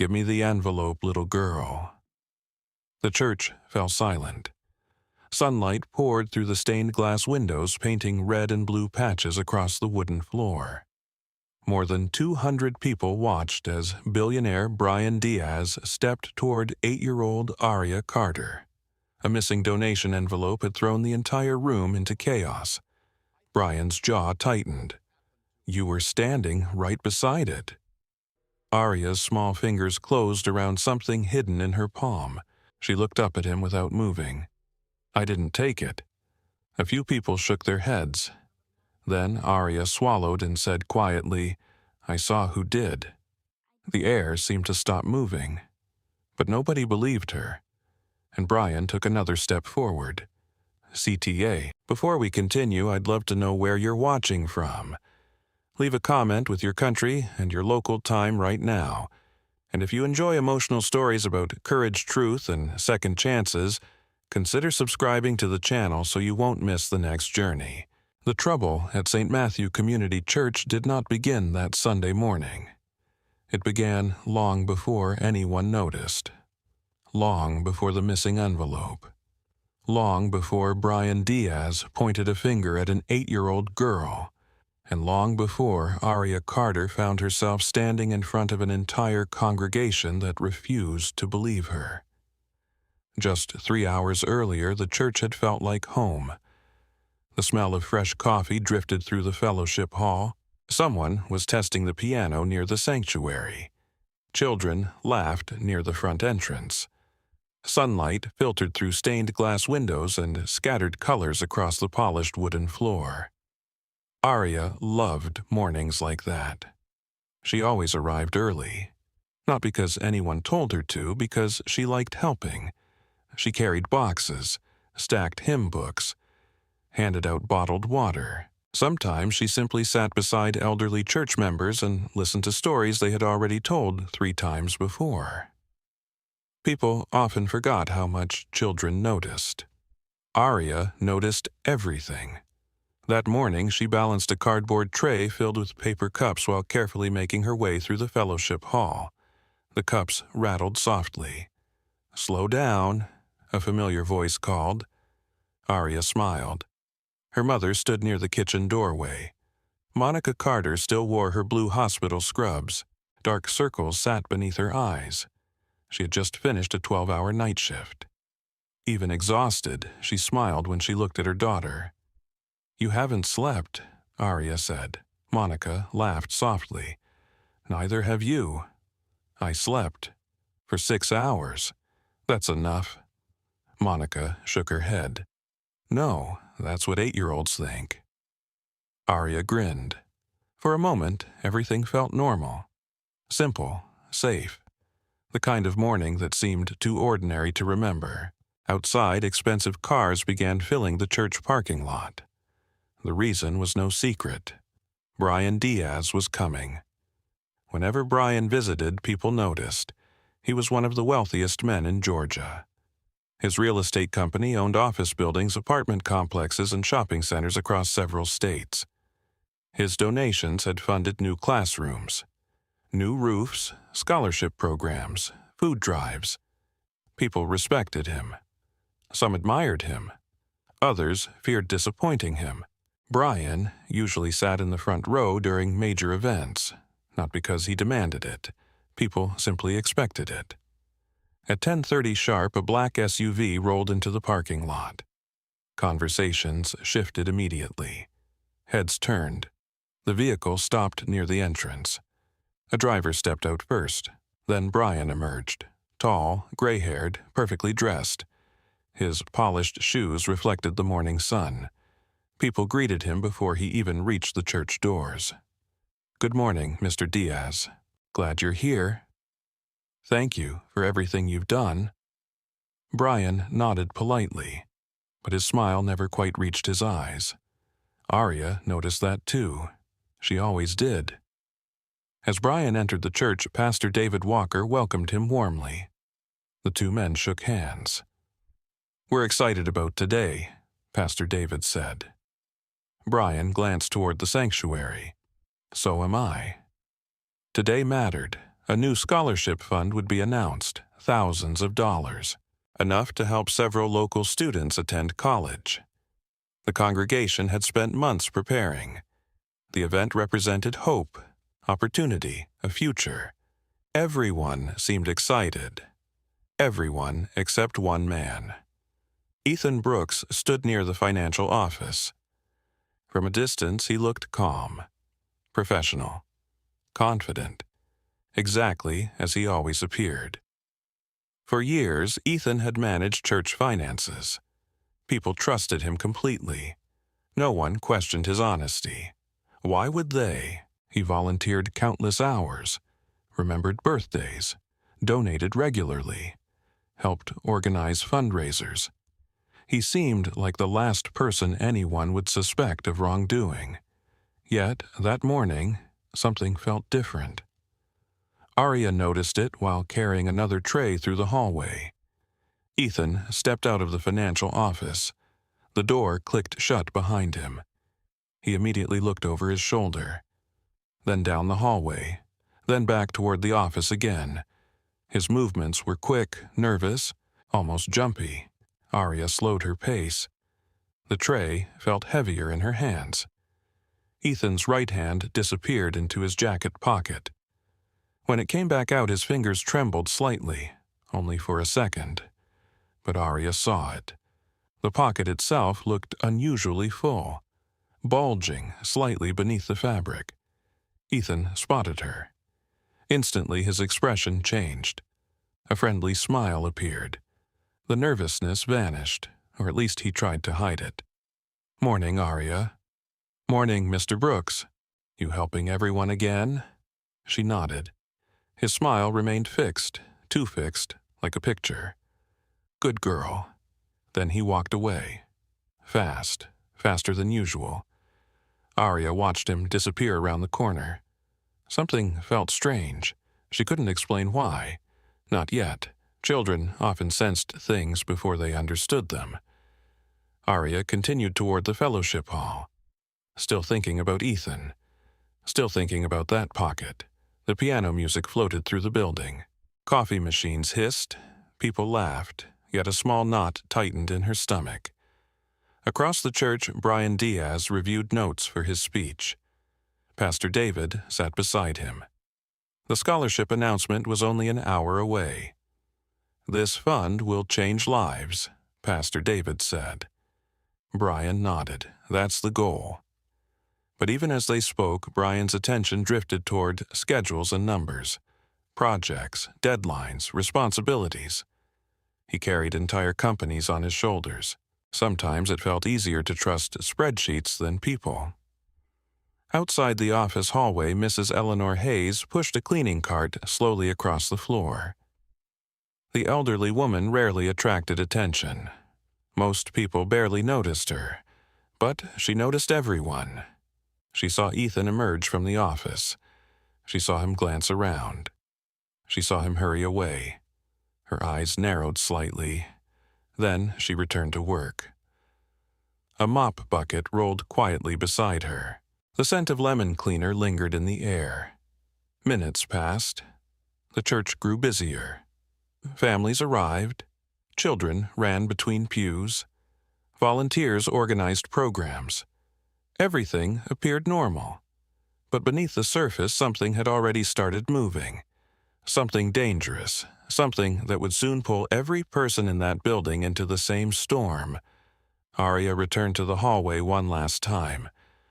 Give me the envelope, little girl." The church fell silent. Sunlight poured through the stained glass windows, painting red and blue patches across the wooden floor. More than 200 people watched as billionaire Brian Diaz stepped toward 8-year-old Aria Carter. A missing donation envelope had thrown the entire room into chaos. Brian's jaw tightened. "You were standing right beside it." Aria's small fingers closed around something hidden in her palm. She looked up at him without moving. "I didn't take it." A few people shook their heads. Then Aria swallowed and said quietly, "I saw who did." The air seemed to stop moving. But nobody believed her. And Brian took another step forward. "CTA, before we continue, I'd love to know where you're watching from. Leave a comment with your country and your local time right now. And if you enjoy emotional stories about courage, truth, and second chances, consider subscribing to the channel so you won't miss the next journey." The trouble at St. Matthew Community Church did not begin that Sunday morning. It began long before anyone noticed. Long before the missing envelope. Long before Brian Diaz pointed a finger at an 8-year-old girl. And long before Aria Carter found herself standing in front of an entire congregation that refused to believe her. Just 3 hours earlier, the church had felt like home. The smell of fresh coffee drifted through the fellowship hall. Someone was testing the piano near the sanctuary. Children laughed near the front entrance. Sunlight filtered through stained glass windows and scattered colors across the polished wooden floor. Aria loved mornings like that. She always arrived early. Not because anyone told her to, because she liked helping. She carried boxes, stacked hymn books, handed out bottled water. Sometimes she simply sat beside elderly church members and listened to stories they had already told 3 times before. People often forgot how much children noticed. Aria noticed everything. That morning, she balanced a cardboard tray filled with paper cups while carefully making her way through the fellowship hall. The cups rattled softly. "Slow down," a familiar voice called. Aria smiled. Her mother stood near the kitchen doorway. Monica Carter still wore her blue hospital scrubs. Dark circles sat beneath her eyes. She had just finished a 12-hour night shift. Even exhausted, she smiled when she looked at her daughter. "You haven't slept," Aria said. Monica laughed softly. "Neither have you." "I slept. For 6 hours. That's enough." Monica shook her head. "No, that's what 8-year-olds think." Aria grinned. For a moment, everything felt normal. Simple, safe. The kind of morning that seemed too ordinary to remember. Outside, expensive cars began filling the church parking lot. The reason was no secret. Brian Diaz was coming. Whenever Brian visited, people noticed. He was one of the wealthiest men in Georgia. His real estate company owned office buildings, apartment complexes, and shopping centers across several states. His donations had funded new classrooms, new roofs, scholarship programs, food drives. People respected him. Some admired him. Others feared disappointing him. Brian usually sat in the front row during major events, not because he demanded it. People simply expected it. At 10:30 sharp, a black SUV rolled into the parking lot. Conversations shifted immediately. Heads turned. The vehicle stopped near the entrance. A driver stepped out first. Then Brian emerged, tall, gray-haired, perfectly dressed. His polished shoes reflected the morning sun. People greeted him before he even reached the church doors. "Good morning, Mr. Diaz. Glad you're here." "Thank you for everything you've done." Brian nodded politely, but his smile never quite reached his eyes. Aria noticed that too. She always did. As Brian entered the church, Pastor David Walker welcomed him warmly. The 2 men shook hands. "We're excited about today," Pastor David said. Brian glanced toward the sanctuary. "So am I." Today mattered, A new scholarship fund would be announced, thousands of dollars, enough to help several local students attend college. The congregation had spent months preparing. The event represented hope, opportunity, a future. Everyone seemed excited. Everyone except one man. Ethan Brooks stood near the financial office. From a distance, he looked calm, professional, confident, exactly as he always appeared. For years, Ethan had managed church finances. People trusted him completely. No one questioned his honesty. Why would they? He volunteered countless hours, remembered birthdays, donated regularly, helped organize fundraisers. He seemed like the last person anyone would suspect of wrongdoing. Yet, that morning, something felt different. Aria noticed it while carrying another tray through the hallway. Ethan stepped out of the financial office. The door clicked shut behind him. He immediately looked over his shoulder, then down the hallway, then back toward the office again. His movements were quick, nervous, almost jumpy. Aria slowed her pace. The tray felt heavier in her hands. Ethan's right hand disappeared into his jacket pocket. When it came back out, his fingers trembled slightly, only for a second. But Aria saw it. The pocket itself looked unusually full, bulging slightly beneath the fabric. Ethan spotted her. Instantly, his expression changed. A friendly smile appeared. The nervousness vanished, or at least he tried to hide it. "Morning, Aria." "Morning, Mr. Brooks. You helping everyone again?" She nodded. His smile remained fixed, too fixed, like a picture. "Good girl." Then he walked away. Fast, faster than usual. Aria watched him disappear around the corner. Something felt strange. She couldn't explain why. Not yet. Children often sensed things before they understood them. Aria continued toward the fellowship hall, still thinking about Ethan, still thinking about that pocket. The piano music floated through the building. Coffee machines hissed. People laughed, yet a small knot tightened in her stomach. Across the church, Brian Diaz reviewed notes for his speech. Pastor David sat beside him. The scholarship announcement was only an hour away. "This fund will change lives," Pastor David said. Brian nodded. "That's the goal." But even as they spoke, Brian's attention drifted toward schedules and numbers, projects, deadlines, responsibilities. He carried entire companies on his shoulders. Sometimes it felt easier to trust spreadsheets than people. Outside the office hallway, Mrs. Eleanor Hayes pushed a cleaning cart slowly across the floor. The elderly woman rarely attracted attention. Most people barely noticed her, but she noticed everyone. She saw Ethan emerge from the office. She saw him glance around. She saw him hurry away. Her eyes narrowed slightly. Then she returned to work. A mop bucket rolled quietly beside her. The scent of lemon cleaner lingered in the air. Minutes passed. The church grew busier. Families arrived. Children ran between pews. Volunteers organized programs. Everything appeared normal. But beneath the surface, something had already started moving. Something dangerous. Something that would soon pull every person in that building into the same storm. Aria returned to the hallway one last time.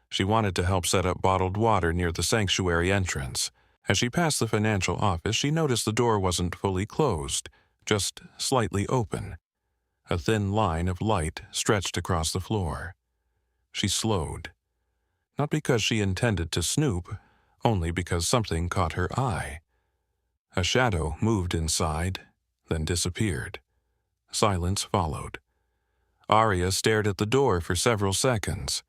She wanted to help set up bottled water near the sanctuary entrance. As she passed the financial office, she noticed the door wasn't fully closed, just slightly open. A thin line of light stretched across the floor. She slowed. Not because she intended to snoop, only because something caught her eye. A shadow moved inside, then disappeared. Silence followed. Aria stared at the door for several seconds.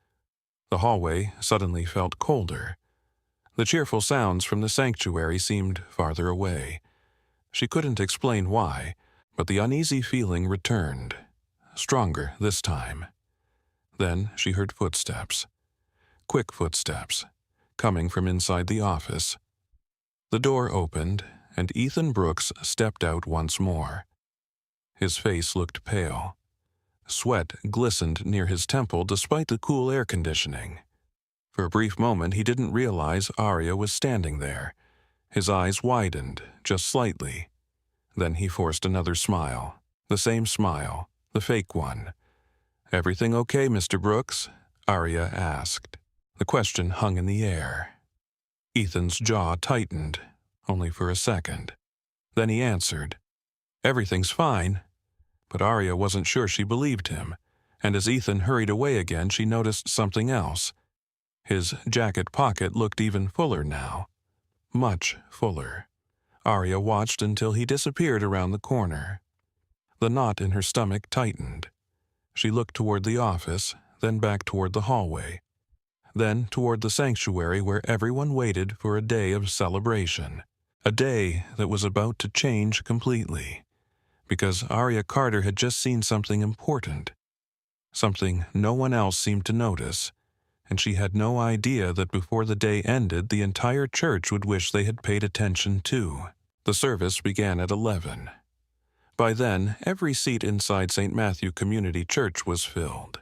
The hallway suddenly felt colder. The cheerful sounds from the sanctuary seemed farther away. She couldn't explain why, but the uneasy feeling returned, stronger this time. Then she heard footsteps. Quick footsteps, coming from inside the office. The door opened, and Ethan Brooks stepped out once more. His face looked pale. Sweat glistened near his temple despite the cool air conditioning. For a brief moment he didn't realize Aria was standing there. His eyes widened, just slightly. Then he forced another smile. The same smile, the fake one. "Everything okay, Mr. Brooks?" Aria asked. The question hung in the air. Ethan's jaw tightened, only for a second. Then he answered, "Everything's fine." But Aria wasn't sure she believed him, and as Ethan hurried away again, she noticed something else. His jacket pocket looked even fuller now. Much fuller. Aria watched until he disappeared around the corner. The knot in her stomach tightened. She looked toward the office, then back toward the hallway, then toward the sanctuary where everyone waited for a day of celebration, a day that was about to change completely, because Aria Carter had just seen something important, something no one else seemed to notice, and she had no idea that before the day ended the entire church would wish they had paid attention too. The service began at 11. By then, every seat inside St. Matthew Community Church was filled.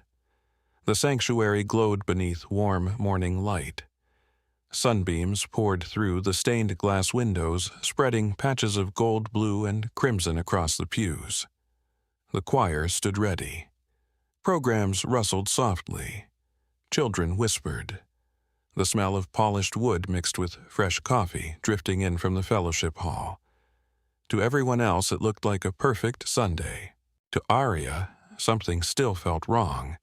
The sanctuary glowed beneath warm morning light. Sunbeams poured through the stained glass windows, spreading patches of gold, blue, and crimson across the pews. The choir stood ready. Programs rustled softly. Children whispered. The smell of polished wood mixed with fresh coffee drifting in from the fellowship hall. To everyone else, it looked like a perfect Sunday. To Aria, something still felt wrong.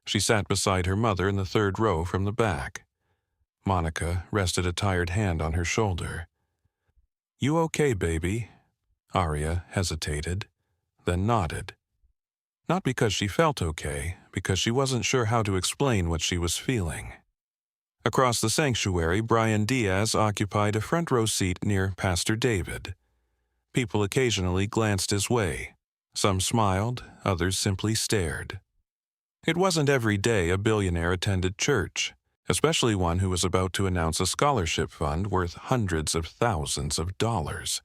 She sat beside her mother in the third row from the back. Monica rested a tired hand on her shoulder. "You okay, baby?" Aria hesitated, then nodded. Not because she felt okay, because she wasn't sure how to explain what she was feeling. Across the sanctuary, Brian Diaz occupied a front row seat near Pastor David. People occasionally glanced his way. Some smiled, others simply stared. It wasn't every day a billionaire attended church, especially one who was about to announce a scholarship fund worth hundreds of thousands of dollars.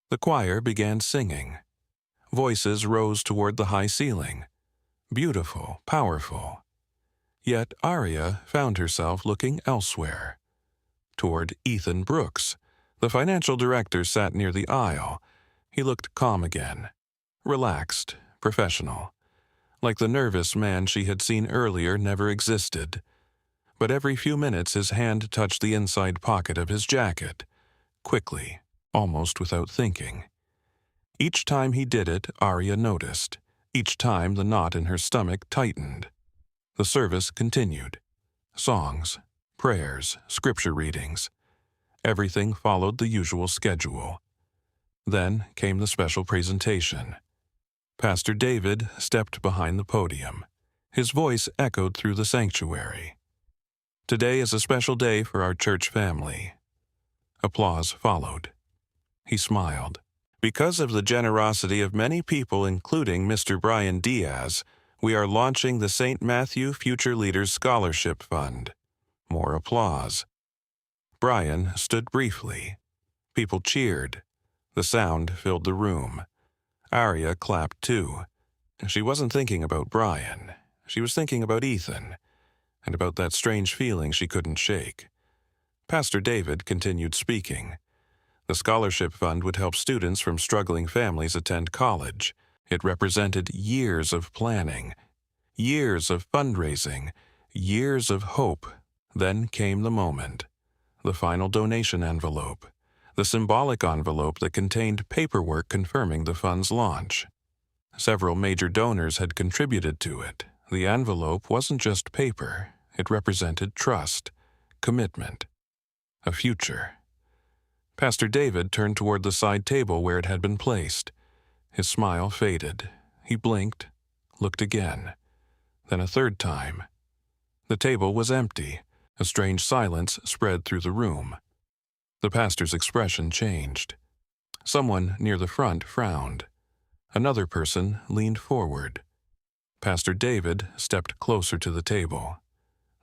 The choir began singing. Voices rose toward the high ceiling. Beautiful, powerful. Yet Aria found herself looking elsewhere. Toward Ethan Brooks. The financial director sat near the aisle. He looked calm again. Relaxed, professional. Like the nervous man she had seen earlier never existed. But every few minutes his hand touched the inside pocket of his jacket. Quickly, almost without thinking. Each time he did it, Aria noticed. Each time the knot in her stomach tightened. The service continued. Songs, prayers, scripture readings. Everything followed the usual schedule. Then came the special presentation. Pastor David stepped behind the podium. His voice echoed through the sanctuary. "Today is a special day for our church family." Applause followed. He smiled. "Because of the generosity of many people, including Mr. Brian Diaz, we are launching the St. Matthew Future Leaders Scholarship Fund." More applause. Brian stood briefly. People cheered. The sound filled the room. Aria clapped too. She wasn't thinking about Brian. She was thinking about Ethan, and about that strange feeling she couldn't shake. Pastor David continued speaking. The scholarship fund would help students from struggling families attend college. It represented years of planning, years of fundraising, years of hope. Then came the moment. The final donation envelope. The symbolic envelope that contained paperwork confirming the fund's launch. Several major donors had contributed to it. The envelope wasn't just paper. It represented trust, commitment, a future. Pastor David turned toward the side table where it had been placed. His smile faded. He blinked, looked again, then a third time. The table was empty. A strange silence spread through the room. The pastor's expression changed. Someone near the front frowned. Another person leaned forward. Pastor David stepped closer to the table.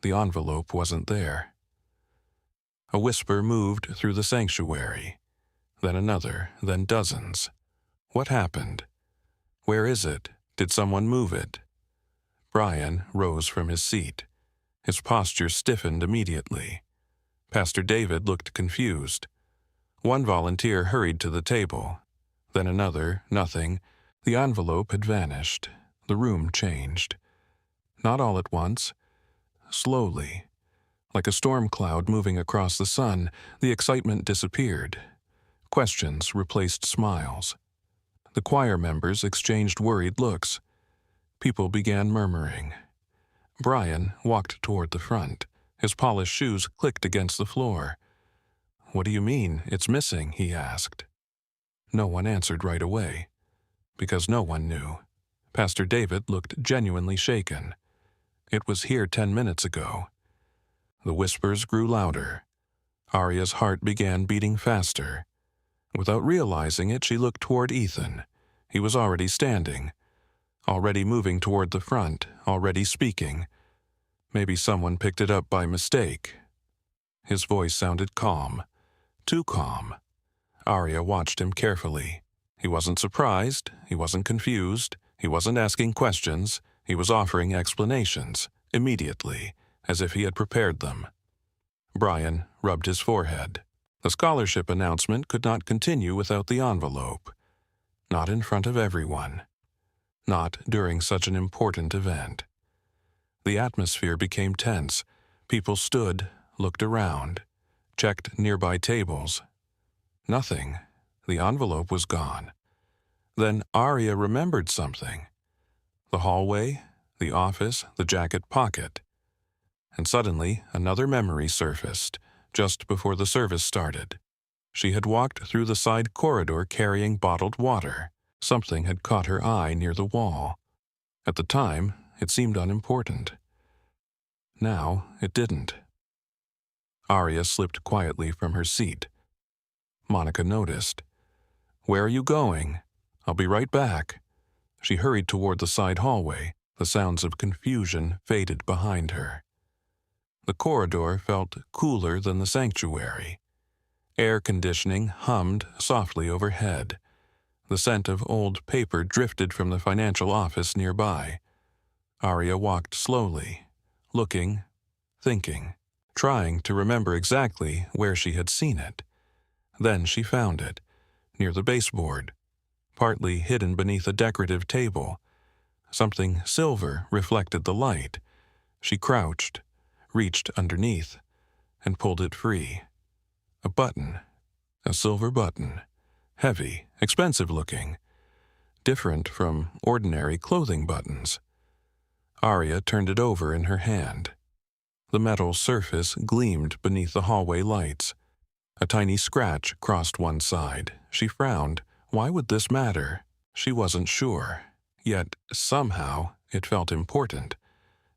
The envelope wasn't there. A whisper moved through the sanctuary. then another, then dozens. What happened? Where is it? Did someone move it? Brian rose from his seat. His posture stiffened immediately. Pastor David looked confused. One volunteer hurried to the table. Then another, nothing. The envelope had vanished. The room changed. Not all at once. Slowly. Like a storm cloud moving across the sun, the excitement disappeared. Questions replaced smiles. The choir members exchanged worried looks. People began murmuring. Brian walked toward the front. His polished shoes clicked against the floor. "What do you mean, it's missing?" he asked. No one answered right away, because no one knew. Pastor David looked genuinely shaken. "It was here 10 minutes ago." The whispers grew louder. Aria's heart began beating faster. Without realizing it, she looked toward Ethan. He was already standing, already moving toward the front, already speaking. Maybe someone picked it up by mistake. His voice sounded calm, too calm. Aria watched him carefully. He wasn't surprised, he wasn't confused, he wasn't asking questions, he was offering explanations, immediately, as if he had prepared them. Brian rubbed his forehead. The scholarship announcement could not continue without the envelope. Not in front of everyone. Not during such an important event. The atmosphere became tense. People stood, looked around, checked nearby tables. Nothing. The envelope was gone. Then Aria remembered something. The hallway, the office, the jacket pocket. And suddenly another memory surfaced, just before the service started. She had walked through the side corridor carrying bottled water. Something had caught her eye near the wall. At the time, it seemed unimportant. Now, it didn't. Aria slipped quietly from her seat. Monica noticed. "Where are you going?" "I'll be right back." She hurried toward the side hallway. The sounds of confusion faded behind her. The corridor felt cooler than the sanctuary. Air conditioning hummed softly overhead. The scent of old paper drifted from the financial office nearby. Aria walked slowly, looking, thinking, trying to remember exactly where she had seen it. Then she found it, near the baseboard, partly hidden beneath a decorative table. Something silver reflected the light. She crouched, reached underneath, and pulled it free. A button. A silver button. Heavy, expensive-looking. Different from ordinary clothing buttons. Aria turned it over in her hand. The metal surface gleamed beneath the hallway lights. A tiny scratch crossed one side. She frowned. Why would this matter? She wasn't sure. Yet, somehow, it felt important.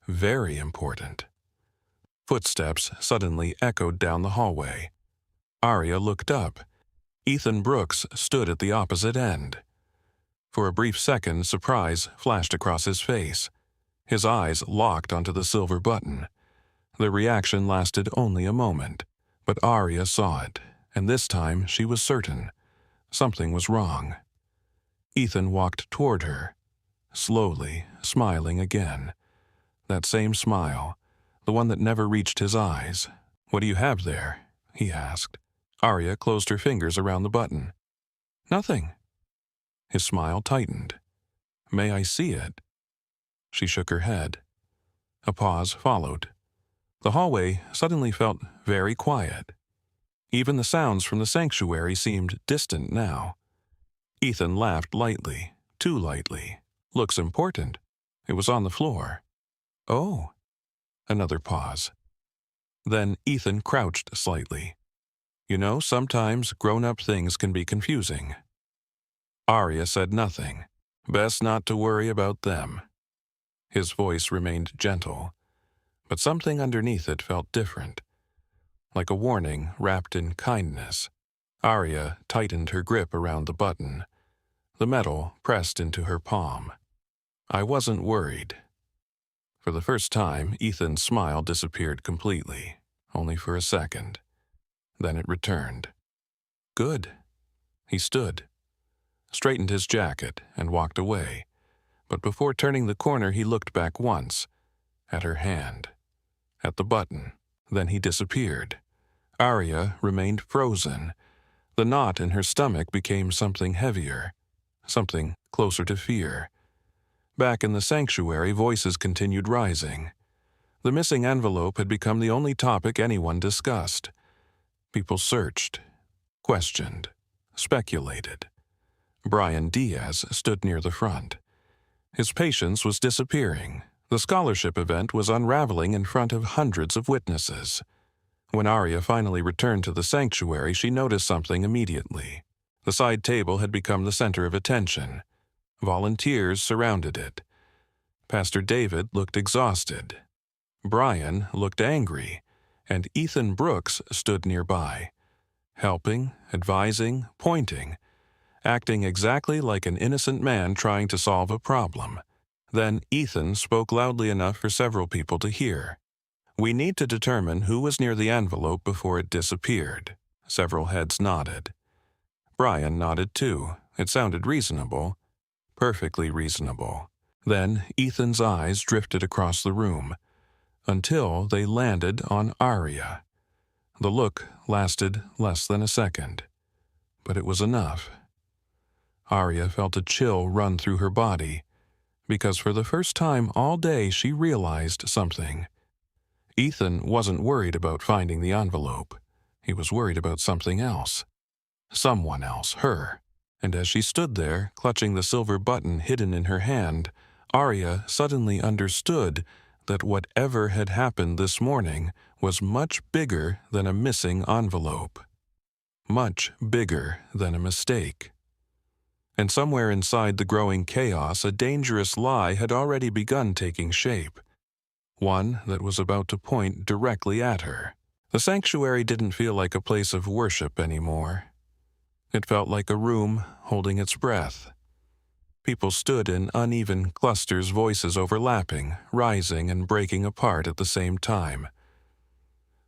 Very important. Footsteps suddenly echoed down the hallway. Aria looked up. Ethan Brooks stood at the opposite end. For a brief second, surprise flashed across his face. His eyes locked onto the silver button. The reaction lasted only a moment, but Aria saw it, and this time she was certain. Something was wrong. Ethan walked toward her, slowly, smiling again. That same smile, the one that never reached his eyes. "What do you have there?" he asked. Aria closed her fingers around the button. "Nothing." His smile tightened. "May I see it?" She shook her head. A pause followed. The hallway suddenly felt very quiet. Even the sounds from the sanctuary seemed distant now. Ethan laughed lightly, too lightly. "Looks important." It was on the floor. "Oh." Another pause. Then Ethan crouched slightly. "You know, sometimes grown-up things can be confusing." Aria said nothing. Best not to worry about them. His voice remained gentle, but something underneath it felt different, like a warning wrapped in kindness. Aria tightened her grip around the button. The metal pressed into her palm. "I wasn't worried." For the first time, Ethan's smile disappeared completely, only for a second. Then it returned. "Good." He stood, straightened his jacket, and walked away. But before turning the corner, he looked back once, at her hand, at the button. Then he disappeared. Aria remained frozen. The knot in her stomach became something heavier, something closer to fear. Back in the sanctuary, voices continued rising. The missing envelope had become the only topic anyone discussed. People searched, questioned, speculated. Brian Diaz stood near the front. His patience was disappearing. The scholarship event was unraveling in front of hundreds of witnesses. When Aria finally returned to the sanctuary, she noticed something immediately. The side table had become the center of attention. Volunteers surrounded it. Pastor David looked exhausted. Brian looked angry, and Ethan Brooks stood nearby, helping, advising, pointing, acting exactly like an innocent man trying to solve a problem. Then Ethan spoke loudly enough for several people to hear. "We need to determine who was near the envelope before it disappeared." Several heads nodded. Brian nodded too. It sounded reasonable, perfectly reasonable. Then Ethan's eyes drifted across the room, until they landed on Aria. The look lasted less than a second, but it was enough. Aria felt a chill run through her body, because for the first time all day she realized something. Ethan wasn't worried about finding the envelope. He was worried about something else. Someone else, her. And as she stood there, clutching the silver button hidden in her hand, Aria suddenly understood that whatever had happened this morning was much bigger than a missing envelope. Much bigger than a mistake. And somewhere inside the growing chaos, a dangerous lie had already begun taking shape. One that was about to point directly at her. The sanctuary didn't feel like a place of worship anymore. It felt like a room holding its breath. People stood in uneven clusters, voices overlapping, rising and breaking apart at the same time.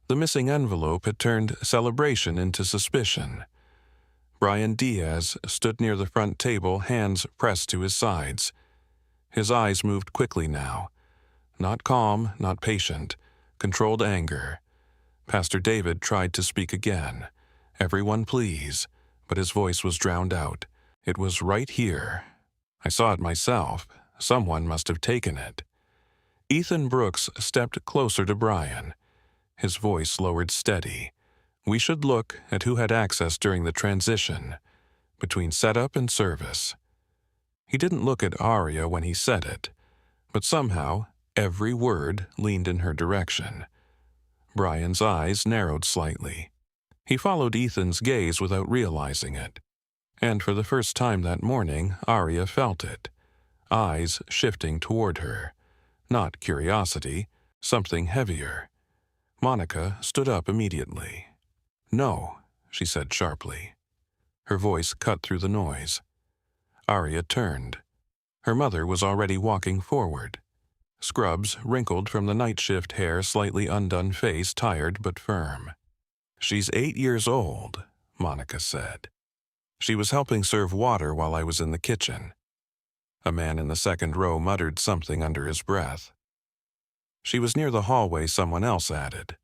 The missing envelope had turned celebration into suspicion. Brian Diaz stood near the front table, hands pressed to his sides. His eyes moved quickly now. Not calm, not patient, controlled anger. Pastor David tried to speak again. "Everyone, please," but his voice was drowned out. "It was right here. I saw it myself. Someone must have taken it." Ethan Brooks stepped closer to Brian. His voice lowered steady. "We should look at who had access during the transition, between setup and service." He didn't look at Aria when he said it, but somehow every word leaned in her direction. Brian's eyes narrowed slightly. He followed Ethan's gaze without realizing it. And for the first time that morning, Aria felt it. Eyes shifting toward her. Not curiosity, something heavier. Monica stood up immediately. "No," she said sharply. Her voice cut through the noise. Aria turned. Her mother was already walking forward. Scrubs wrinkled from the night shift hair, slightly undone face, tired but firm. "She's 8 years old," Monica said. "She was helping serve water while I was in the kitchen." A man in the second row muttered something under his breath. "She was near the hallway," someone else added.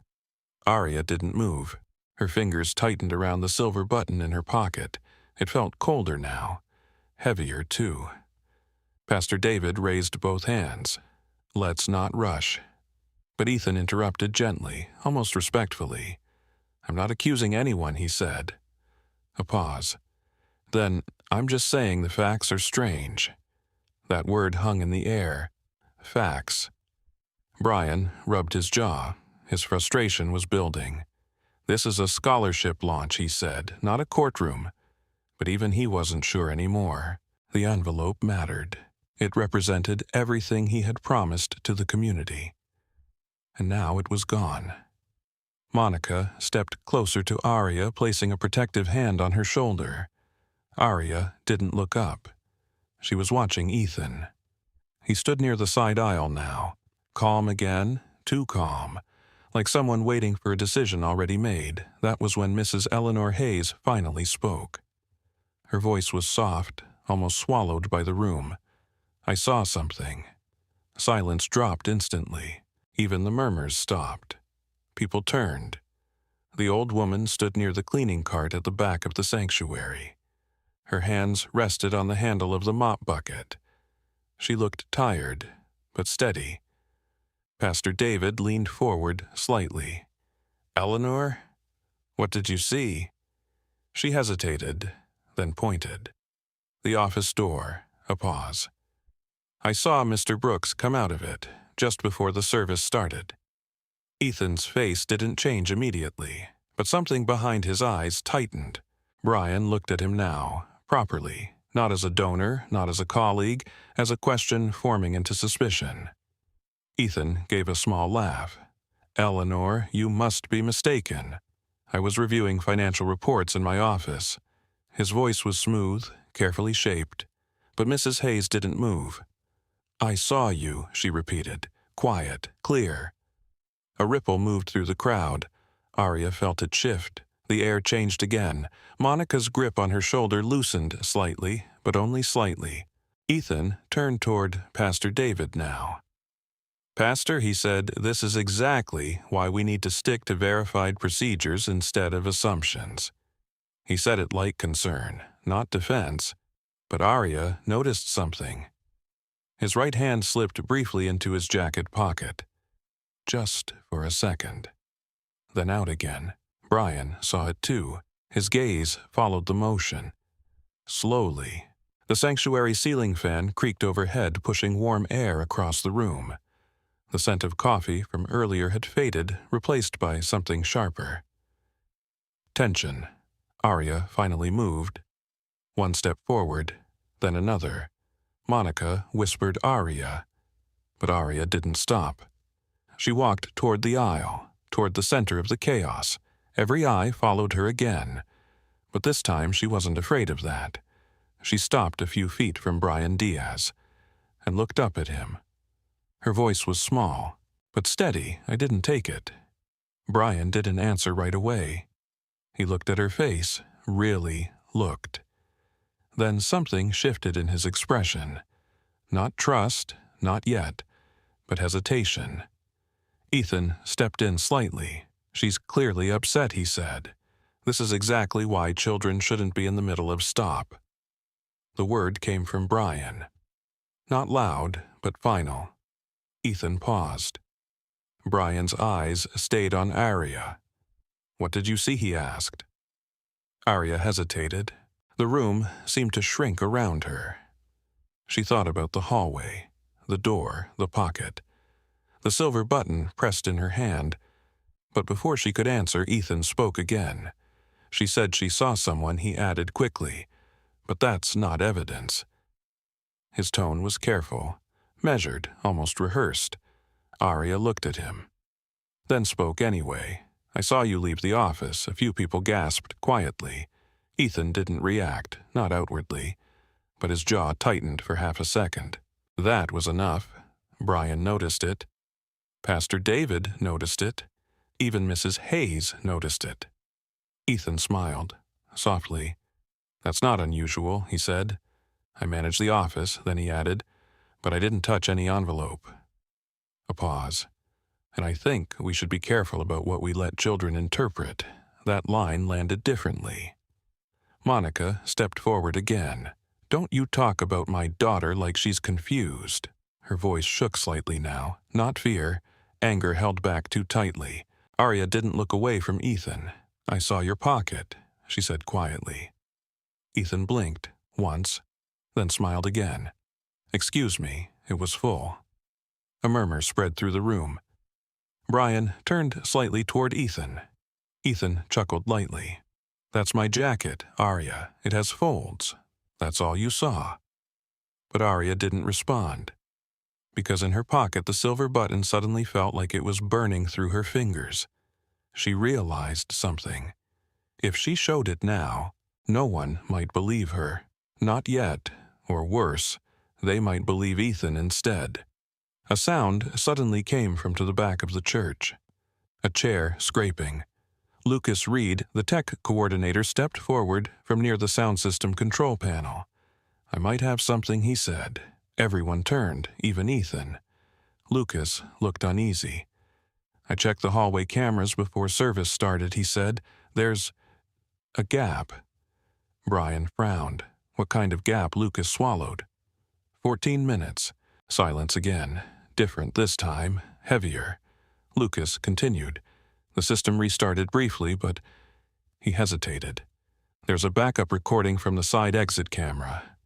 Aria didn't move. Her fingers tightened around the silver button in her pocket. It felt colder now. Heavier, too. Pastor David raised both hands. "Let's not rush." But Ethan interrupted gently, almost respectfully. "I'm not accusing anyone," he said. A pause. Then, "I'm just saying the facts are strange." That word hung in the air. Facts. Brian rubbed his jaw. His frustration was building. "This is a scholarship launch," he said, "not a courtroom." But even he wasn't sure anymore. The envelope mattered. It represented everything he had promised to the community. And now it was gone. Monica stepped closer to Aria, placing a protective hand on her shoulder. Aria didn't look up. She was watching Ethan. He stood near the side aisle now, calm again, too calm, like someone waiting for a decision already made. That was when Mrs. Eleanor Hayes finally spoke. Her voice was soft, almost swallowed by the room. I saw something. Silence dropped instantly. Even the murmurs stopped. People turned. The old woman stood near the cleaning cart at the back of the sanctuary. Her hands rested on the handle of the mop bucket. She looked tired, but steady. Pastor David leaned forward slightly. "Eleanor, what did you see?" She hesitated, then pointed. The office door, a pause. "I saw Mr. Brooks come out of it, just before the service started." Ethan's face didn't change immediately, but something behind his eyes tightened. Brian looked at him now, properly, not as a donor, not as a colleague, as a question forming into suspicion. Ethan gave a small laugh. "Eleanor, you must be mistaken. I was reviewing financial reports in my office." His voice was smooth, carefully shaped, but Mrs. Hayes didn't move. "I saw you," she repeated, quiet, clear. A ripple moved through the crowd. Aria felt it shift. The air changed again. Monica's grip on her shoulder loosened slightly, but only slightly. Ethan turned toward Pastor David now. "Pastor," he said, "this is exactly why we need to stick to verified procedures instead of assumptions." He said it like concern, not defense, but Aria noticed something. His right hand slipped briefly into his jacket pocket. Just for a second. Then out again. Brian saw it too. His gaze followed the motion. Slowly, the sanctuary ceiling fan creaked overhead, pushing warm air across the room. The scent of coffee from earlier had faded, replaced by something sharper. Tension. Aria finally moved. One step forward, then another. Monica whispered Aria, but Aria didn't stop. She walked toward the aisle, toward the center of the chaos. Every eye followed her again, but this time she wasn't afraid of that. She stopped a few feet from Brian Diaz and looked up at him. Her voice was small, but steady. I didn't take it. Brian didn't answer right away. He looked at her face, really looked. Then something shifted in his expression. Not trust, not yet, but hesitation. Ethan stepped in slightly. "She's clearly upset," he said. "This is exactly why children shouldn't be in the middle of stop." The word came from Brian. Not loud, but final. Ethan paused. Brian's eyes stayed on Aria. "What did you see?" he asked. Aria hesitated. The room seemed to shrink around her. She thought about the hallway, the door, the pocket. The silver button pressed in her hand, but before she could answer, Ethan spoke again. She said she saw someone, he added quickly, "but that's not evidence." His tone was careful, measured, almost rehearsed. Aria looked at him, then spoke anyway. "I saw you leave the office." A few people gasped quietly. Ethan didn't react, not outwardly, but his jaw tightened for half a second. That was enough. Brian noticed it. Pastor David noticed it. Even Mrs. Hayes noticed it. Ethan smiled, softly. "That's not unusual," he said. "I manage the office," then he added, "but I didn't touch any envelope." A pause. "And I think we should be careful about what we let children interpret." That line landed differently. Monica stepped forward again. "Don't you talk about my daughter like she's confused." Her voice shook slightly now, not fear. Anger held back too tightly. Aria didn't look away from Ethan. "I saw your pocket," she said quietly. Ethan blinked, once, then smiled again. "Excuse me, it was full." A murmur spread through the room. Brian turned slightly toward Ethan. Ethan chuckled lightly. "That's my jacket, Aria. It has folds. That's all you saw." But Aria didn't respond, because in her pocket the silver button suddenly felt like it was burning through her fingers. She realized something. If she showed it now, no one might believe her. Not yet, or worse, they might believe Ethan instead. A sound suddenly came from to the back of the church. A chair scraping. Lucas Reed, the tech coordinator, stepped forward from near the sound system control panel. "I might have something," he said. Everyone turned, even Ethan. Lucas looked uneasy. "I checked the hallway cameras before service started," he said. "There's a gap." Brian frowned. What kind of gap? Lucas swallowed. 14 minutes. Silence again. Different this time. Heavier. Lucas continued. The system restarted briefly, but he hesitated. "There's a backup recording from the side exit camera."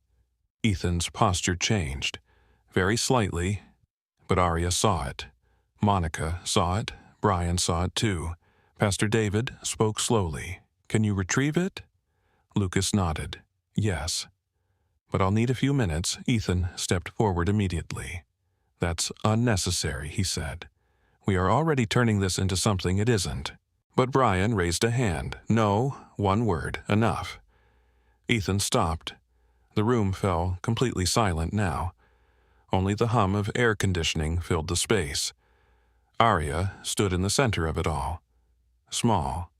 Ethan's posture changed. Very slightly, but Aria saw it. Monica saw it. Brian saw it too. Pastor David spoke slowly. "Can you retrieve it?" Lucas nodded. "Yes." "But I'll need a few minutes." Ethan stepped forward immediately. "That's unnecessary," he said. "We are already turning this into something it isn't." But Brian raised a hand. "No, one word, enough." Ethan stopped. The room fell completely silent now. Only the hum of air conditioning filled the space. Aria stood in the center of it all. Small.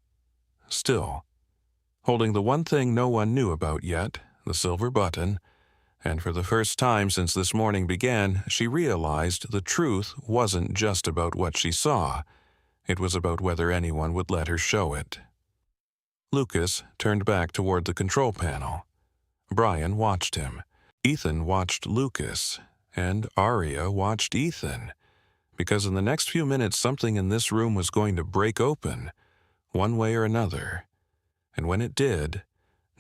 Still. Holding the one thing no one knew about yet, the silver button, and for the first time since this morning began, she realized the truth wasn't just about what she saw. It was about whether anyone would let her show it. Lucas turned back toward the control panel. Brian watched him. Ethan watched Lucas, and Aria watched Ethan, because in the next few minutes something in this room was going to break open, one way or another. And when it did,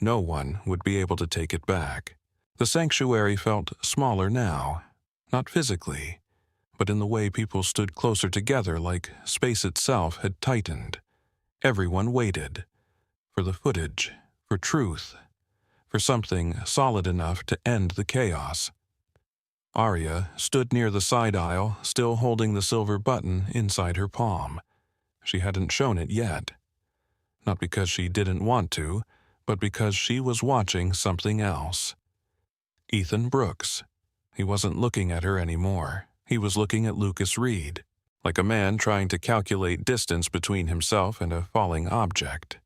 no one would be able to take it back. The sanctuary felt smaller now, not physically, but in the way people stood closer together, like space itself had tightened. Everyone waited. For the footage, for truth, for something solid enough to end the chaos. Aria stood near the side aisle, still holding the silver button inside her palm. She hadn't shown it yet. Not because she didn't want to, but because she was watching something else. Ethan Brooks. He wasn't looking at her anymore. He was looking at Lucas Reed, like a man trying to calculate distance between himself and a falling object.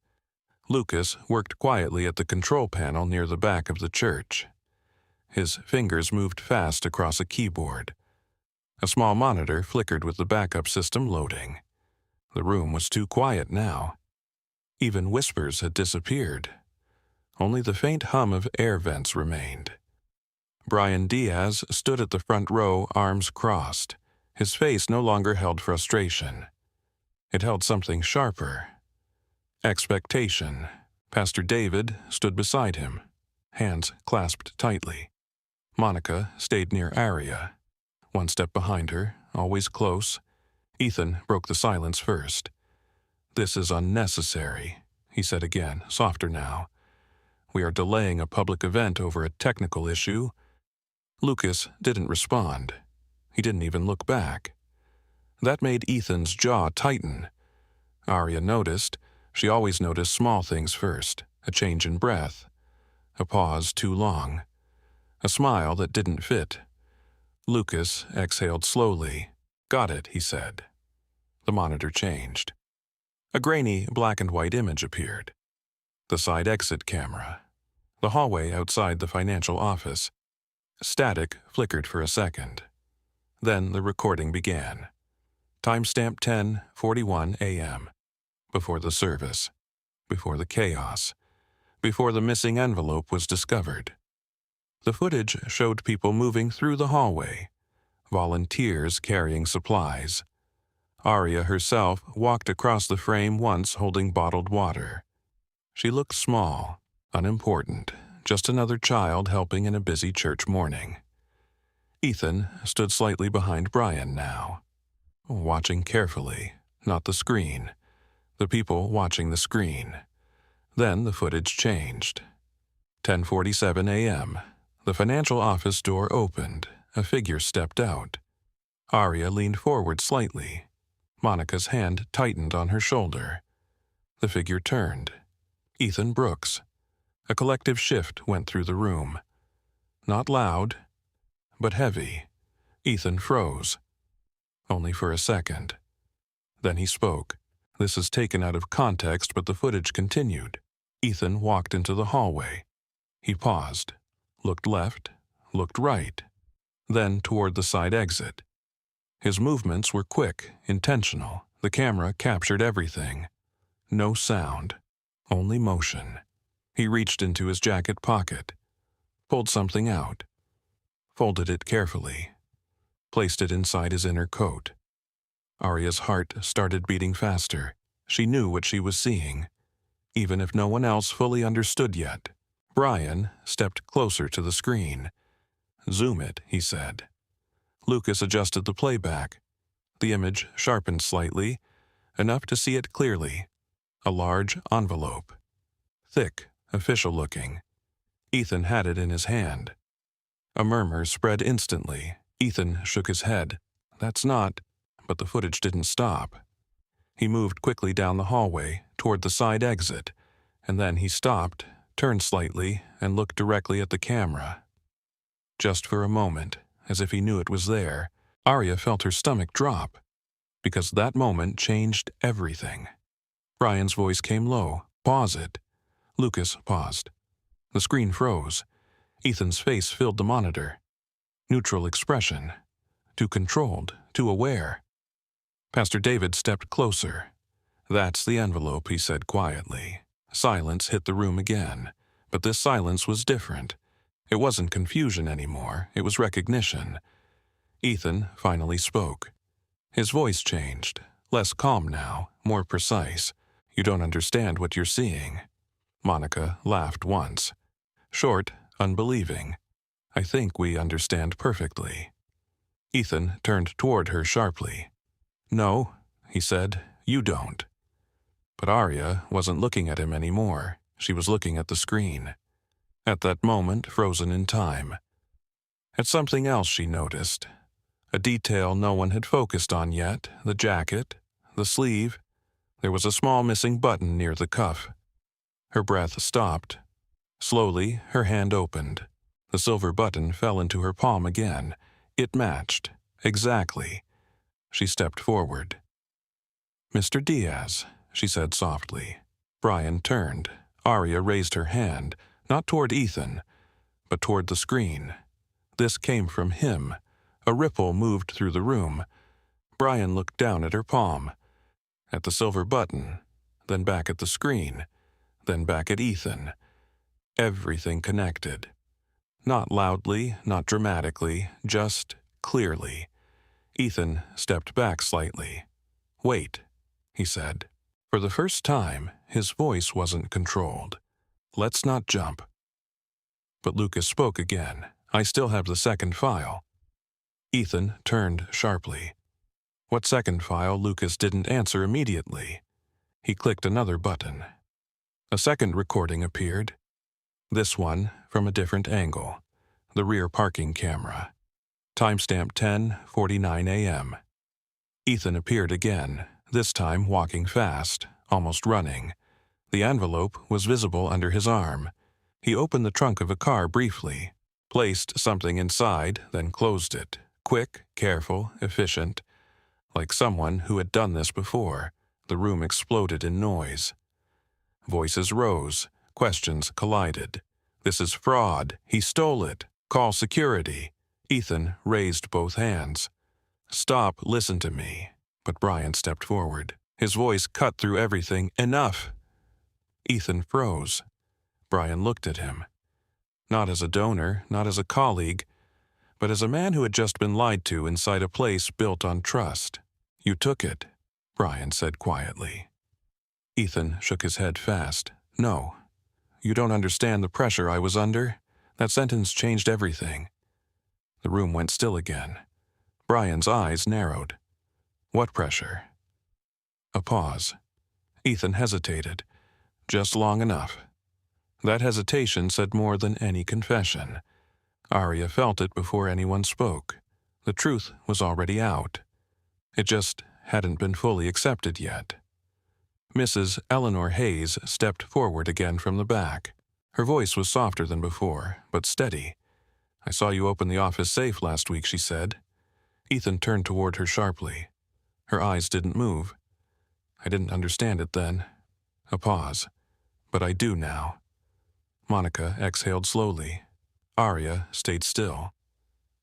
Lucas worked quietly at the control panel near the back of the church. His fingers moved fast across a keyboard. A small monitor flickered with the backup system loading. The room was too quiet now. Even whispers had disappeared. Only the faint hum of air vents remained. Brian Diaz stood at the front row, arms crossed. His face no longer held frustration. It held something sharper. Expectation. Pastor David stood beside him, hands clasped tightly. Monica stayed near Aria, one step behind her, always close. Ethan broke the silence first. "This is unnecessary," he said again, softer now. "We are delaying a public event over a technical issue." Lucas didn't respond. He didn't even look back. That made Ethan's jaw tighten. Aria noticed. She always noticed small things first. A change in breath. A pause too long. A smile that didn't fit. Lucas exhaled slowly. "Got it," he said. The monitor changed. A grainy black and white image appeared. The side exit camera. The hallway outside the financial office. Static flickered for a second. Then the recording began. Timestamp 10:41 a.m. Before the service. Before the chaos. Before the missing envelope was discovered. The footage showed people moving through the hallway. Volunteers carrying supplies. Aria herself walked across the frame once holding bottled water. She looked small, unimportant, just another child helping in a busy church morning. Ethan stood slightly behind Brian now, watching carefully, not the screen, the people watching the screen. Then the footage changed. 10:47 a.m. The financial office door opened. A figure stepped out. Aria leaned forward slightly. Monica's hand tightened on her shoulder. The figure turned. Ethan Brooks. A collective shift went through the room. Not loud, but heavy. Ethan froze. Only for a second. Then he spoke. This is taken out of context, but the footage continued. Ethan walked into the hallway. He paused, looked left, looked right, then toward the side exit. His movements were quick, intentional. The camera captured everything. No sound, only motion. He reached into his jacket pocket, pulled something out, folded it carefully, placed it inside his inner coat. Aria's heart started beating faster. She knew what she was seeing, even if no one else fully understood yet. Brian stepped closer to the screen. "Zoom it," he said. Lucas adjusted the playback. The image sharpened slightly, enough to see it clearly. A large envelope. Thick, official-looking. Ethan had it in his hand. A murmur spread instantly. Ethan shook his head. "That's not..." But the footage didn't stop. He moved quickly down the hallway, toward the side exit, and then he stopped, turned slightly, and looked directly at the camera. Just for a moment, as if he knew it was there, Aria felt her stomach drop, because that moment changed everything. Brian's voice came low. "Pause it." Lucas paused. The screen froze. Ethan's face filled the monitor. Neutral expression. Too controlled, too aware. Pastor David stepped closer. "That's the envelope," he said quietly. Silence hit the room again, but this silence was different. It wasn't confusion anymore, it was recognition. Ethan finally spoke. His voice changed, less calm now, more precise. "You don't understand what you're seeing." Monica laughed once. Short, unbelieving. "I think we understand perfectly." Ethan turned toward her sharply. "No," he said, "you don't." But Aria wasn't looking at him anymore. She was looking at the screen. At that moment, frozen in time. At something else she noticed. A detail no one had focused on yet, the jacket, the sleeve. There was a small missing button near the cuff. Her breath stopped. Slowly, her hand opened. The silver button fell into her palm again. It matched. Exactly. She stepped forward. "Mr. Diaz," she said softly. Brian turned. Aria raised her hand, not toward Ethan, but toward the screen. This came from him. A ripple moved through the room. Brian looked down at her palm, at the silver button, then back at the screen, then back at Ethan. Everything connected. Not loudly, not dramatically, just clearly. Ethan stepped back slightly. "Wait," he said. For the first time, his voice wasn't controlled. "Let's not jump." But Lucas spoke again. "I still have the second file." Ethan turned sharply. What second file? Lucas didn't answer immediately. He clicked another button. A second recording appeared. This one from a different angle. The rear parking camera. Timestamp 10:49 a.m. Ethan appeared again, this time walking fast, almost running. The envelope was visible under his arm. He opened the trunk of a car briefly, placed something inside, then closed it. Quick, careful, efficient. Like someone who had done this before. The room exploded in noise. Voices rose. Questions collided. "This is fraud. He stole it. Call security." Ethan raised both hands. "Stop, listen to me." But Brian stepped forward. His voice cut through everything. "Enough!" Ethan froze. Brian looked at him. Not as a donor, not as a colleague, but as a man who had just been lied to inside a place built on trust. "You took it," Brian said quietly. Ethan shook his head fast. "No. You don't understand the pressure I was under. That sentence changed everything." The room went still again. Brian's eyes narrowed. "What pressure?" A pause. Ethan hesitated. Just long enough. That hesitation said more than any confession. Aria felt it before anyone spoke. The truth was already out. It just hadn't been fully accepted yet. Mrs. Eleanor Hayes stepped forward again from the back. Her voice was softer than before, but steady. "I saw you open the office safe last week," she said. Ethan turned toward her sharply. Her eyes didn't move. I didn't understand it then. A pause. But I do now. Monica exhaled slowly. Aria stayed still,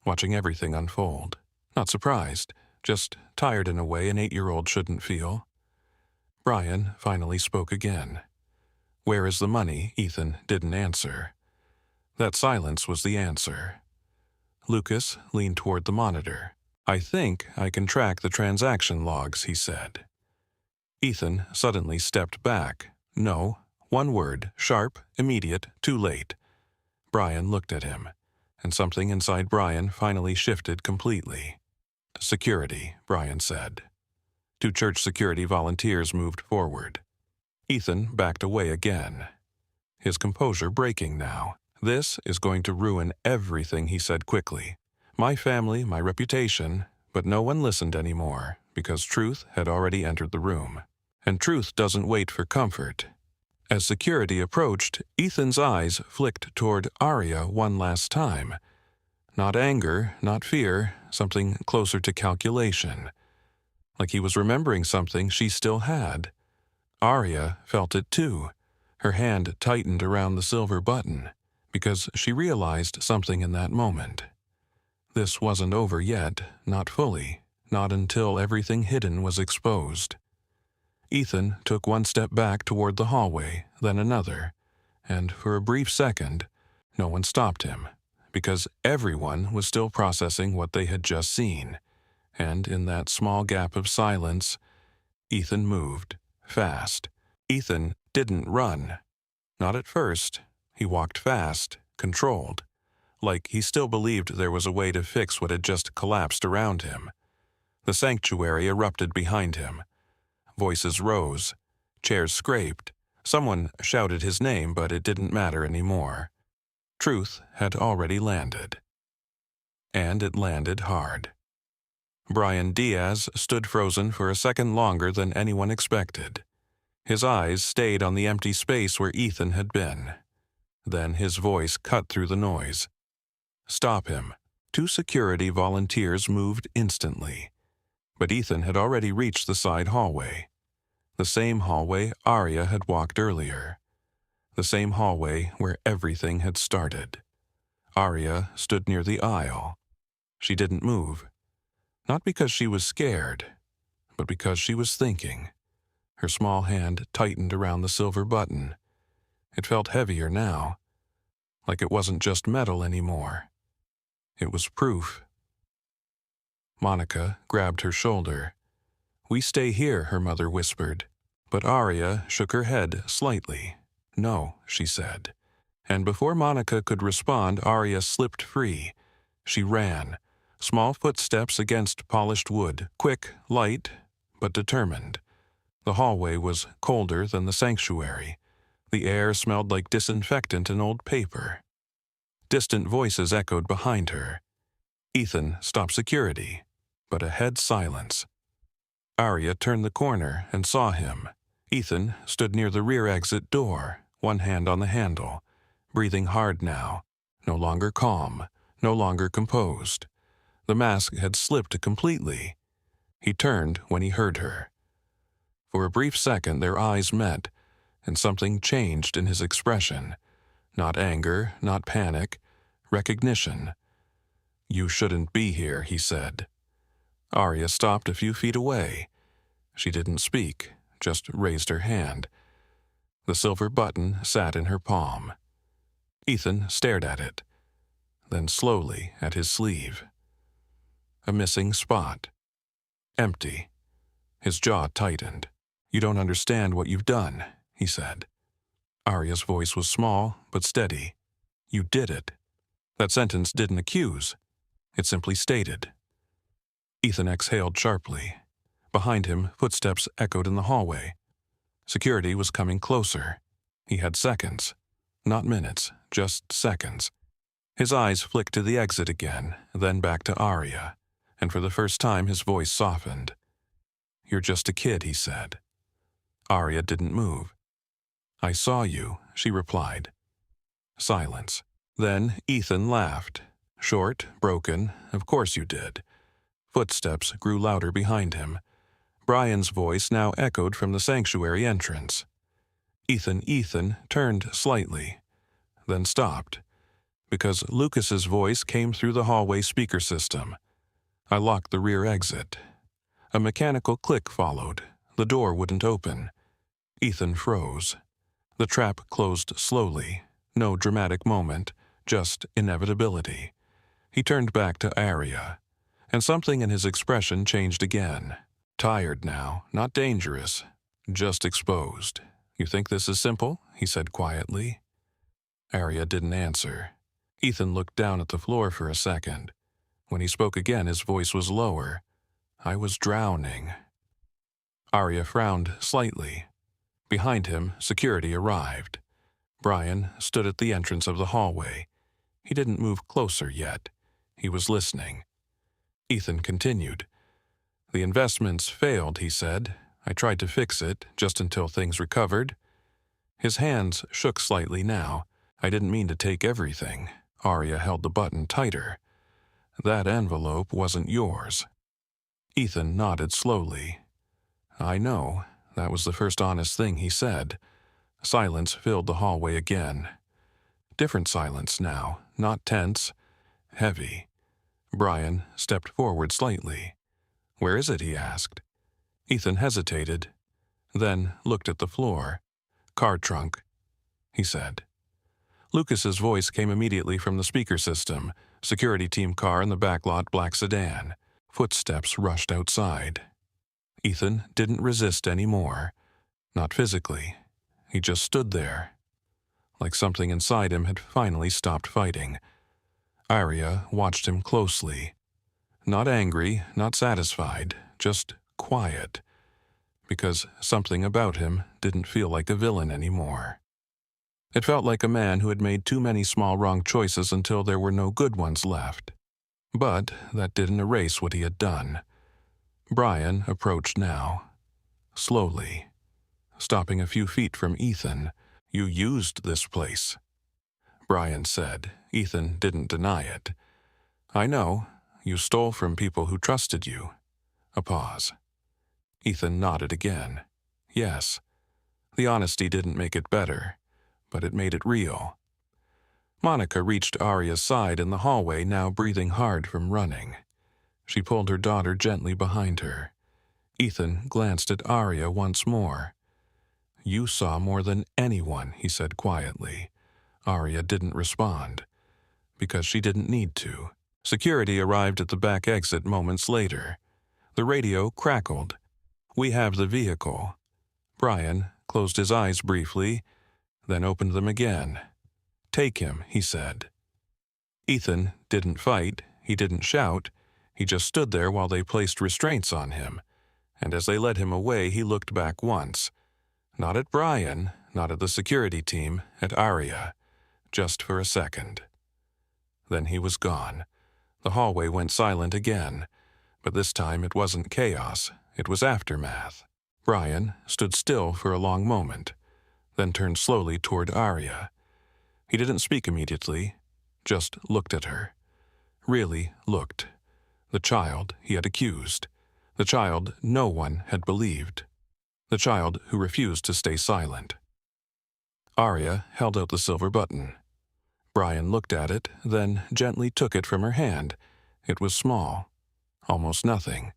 watching everything unfold. Not surprised, just tired in a way an 8-year-old shouldn't feel. Brian finally spoke again. "Where is the money?" Ethan didn't answer. That silence was the answer. Lucas leaned toward the monitor. "I think I can track the transaction logs," he said. Ethan suddenly stepped back. "No, one word, sharp, immediate, too late." Brian looked at him, and something inside Brian finally shifted completely. "Security," Brian said. 2 church security volunteers moved forward. Ethan backed away again, his composure breaking now. "This is going to ruin everything," he said quickly. "My family, my reputation," but no one listened anymore because truth had already entered the room. And truth doesn't wait for comfort. As security approached, Ethan's eyes flicked toward Aria one last time. Not anger, not fear, something closer to calculation. Like he was remembering something she still had. Aria felt it too. Her hand tightened around the silver button, because she realized something in that moment. This wasn't over yet, not fully, not until everything hidden was exposed. Ethan took one step back toward the hallway, then another, and for a brief second, no one stopped him, because everyone was still processing what they had just seen, and in that small gap of silence, Ethan moved, fast. Ethan didn't run. Not at first. He walked fast, controlled, like he still believed there was a way to fix what had just collapsed around him. The sanctuary erupted behind him. Voices rose. Chairs scraped. Someone shouted his name, but it didn't matter anymore. Truth had already landed. And it landed hard. Brian Diaz stood frozen for a second longer than anyone expected. His eyes stayed on the empty space where Ethan had been. Then his voice cut through the noise. "Stop him." 2 security volunteers moved instantly. But Ethan had already reached the side hallway. The same hallway Aria had walked earlier. The same hallway where everything had started. Aria stood near the aisle. She didn't move. Not because she was scared, but because she was thinking. Her small hand tightened around the silver button. It felt heavier now, like it wasn't just metal anymore. It was proof. Monica grabbed her shoulder. "We stay here," her mother whispered. But Aria shook her head slightly. "No," she said. And before Monica could respond, Aria slipped free. She ran, small footsteps against polished wood, quick, light, but determined. The hallway was colder than the sanctuary. The air smelled like disinfectant and old paper. Distant voices echoed behind her. Ethan stopped security, but ahead silence. Aria turned the corner and saw him. Ethan stood near the rear exit door, one hand on the handle, breathing hard now, no longer calm, no longer composed. The mask had slipped completely. He turned when he heard her. For a brief second their eyes met, and something changed in his expression. Not anger, not panic, recognition. "You shouldn't be here," he said. Aria stopped a few feet away. She didn't speak, just raised her hand. The silver button sat in her palm. Ethan stared at it, then slowly at his sleeve. A missing spot. Empty. His jaw tightened. "You don't understand what you've done," he said. Aria's voice was small, but steady. "You did it." That sentence didn't accuse. It simply stated. Ethan exhaled sharply. Behind him, footsteps echoed in the hallway. Security was coming closer. He had seconds. Not minutes, just seconds. His eyes flicked to the exit again, then back to Aria, and for the first time his voice softened. "You're just a kid," he said. Aria didn't move. "I saw you," she replied. Silence. Then Ethan laughed. Short, broken, "Of course you did." Footsteps grew louder behind him. Brian's voice now echoed from the sanctuary entrance. Ethan turned slightly, then stopped, because Lucas's voice came through the hallway speaker system. I locked the rear exit. A mechanical click followed. The door wouldn't open. Ethan froze. The trap closed slowly. No dramatic moment, just inevitability. He turned back to Aria, and something in his expression changed again. Tired now, not dangerous, just exposed. "You think this is simple?" he said quietly. Aria didn't answer. Ethan looked down at the floor for a second. When he spoke again, his voice was lower. "I was drowning." Aria frowned slightly. Behind him, security arrived. Brian stood at the entrance of the hallway. He didn't move closer yet. He was listening. Ethan continued. "The investments failed," he said. "I tried to fix it, just until things recovered." His hands shook slightly now. "I didn't mean to take everything." Aria held the button tighter. "That envelope wasn't yours." Ethan nodded slowly. "I know." That was the first honest thing he said. Silence filled the hallway again. Different silence now, not tense, heavy. Brian stepped forward slightly. "Where is it?" he asked. Ethan hesitated, then looked at the floor. "Car trunk," he said. Lucas's voice came immediately from the speaker system. Security team car in the backlot, black sedan. Footsteps rushed outside. Ethan didn't resist anymore. Not physically. He just stood there, like something inside him had finally stopped fighting. Aria watched him closely. Not angry, not satisfied, just quiet, because something about him didn't feel like a villain anymore. It felt like a man who had made too many small wrong choices until there were no good ones left. But that didn't erase what he had done. Brian approached now, slowly, stopping a few feet from Ethan. "You used this place," Brian said. Ethan didn't deny it. "I know. You stole from people who trusted you." A pause. Ethan nodded again. "Yes." The honesty didn't make it better, but it made it real. Monica reached Aria's side in the hallway, now breathing hard from running. She pulled her daughter gently behind her. Ethan glanced at Aria once more. "You saw more than anyone," he said quietly. Aria didn't respond, because she didn't need to. Security arrived at the back exit moments later. The radio crackled. "We have the vehicle." Brian closed his eyes briefly, then opened them again. "Take him," he said. Ethan didn't fight, he didn't shout, he just stood there while they placed restraints on him, and as they led him away he looked back once. Not at Brian, not at the security team, at Aria, just for a second. Then he was gone. The hallway went silent again, but this time it wasn't chaos, it was aftermath. Brian stood still for a long moment, then turned slowly toward Aria. He didn't speak immediately, just looked at her. Really looked. The child he had accused. The child no one had believed. The child who refused to stay silent. Aria held out the silver button. Brian looked at it, then gently took it from her hand. It was small, almost nothing,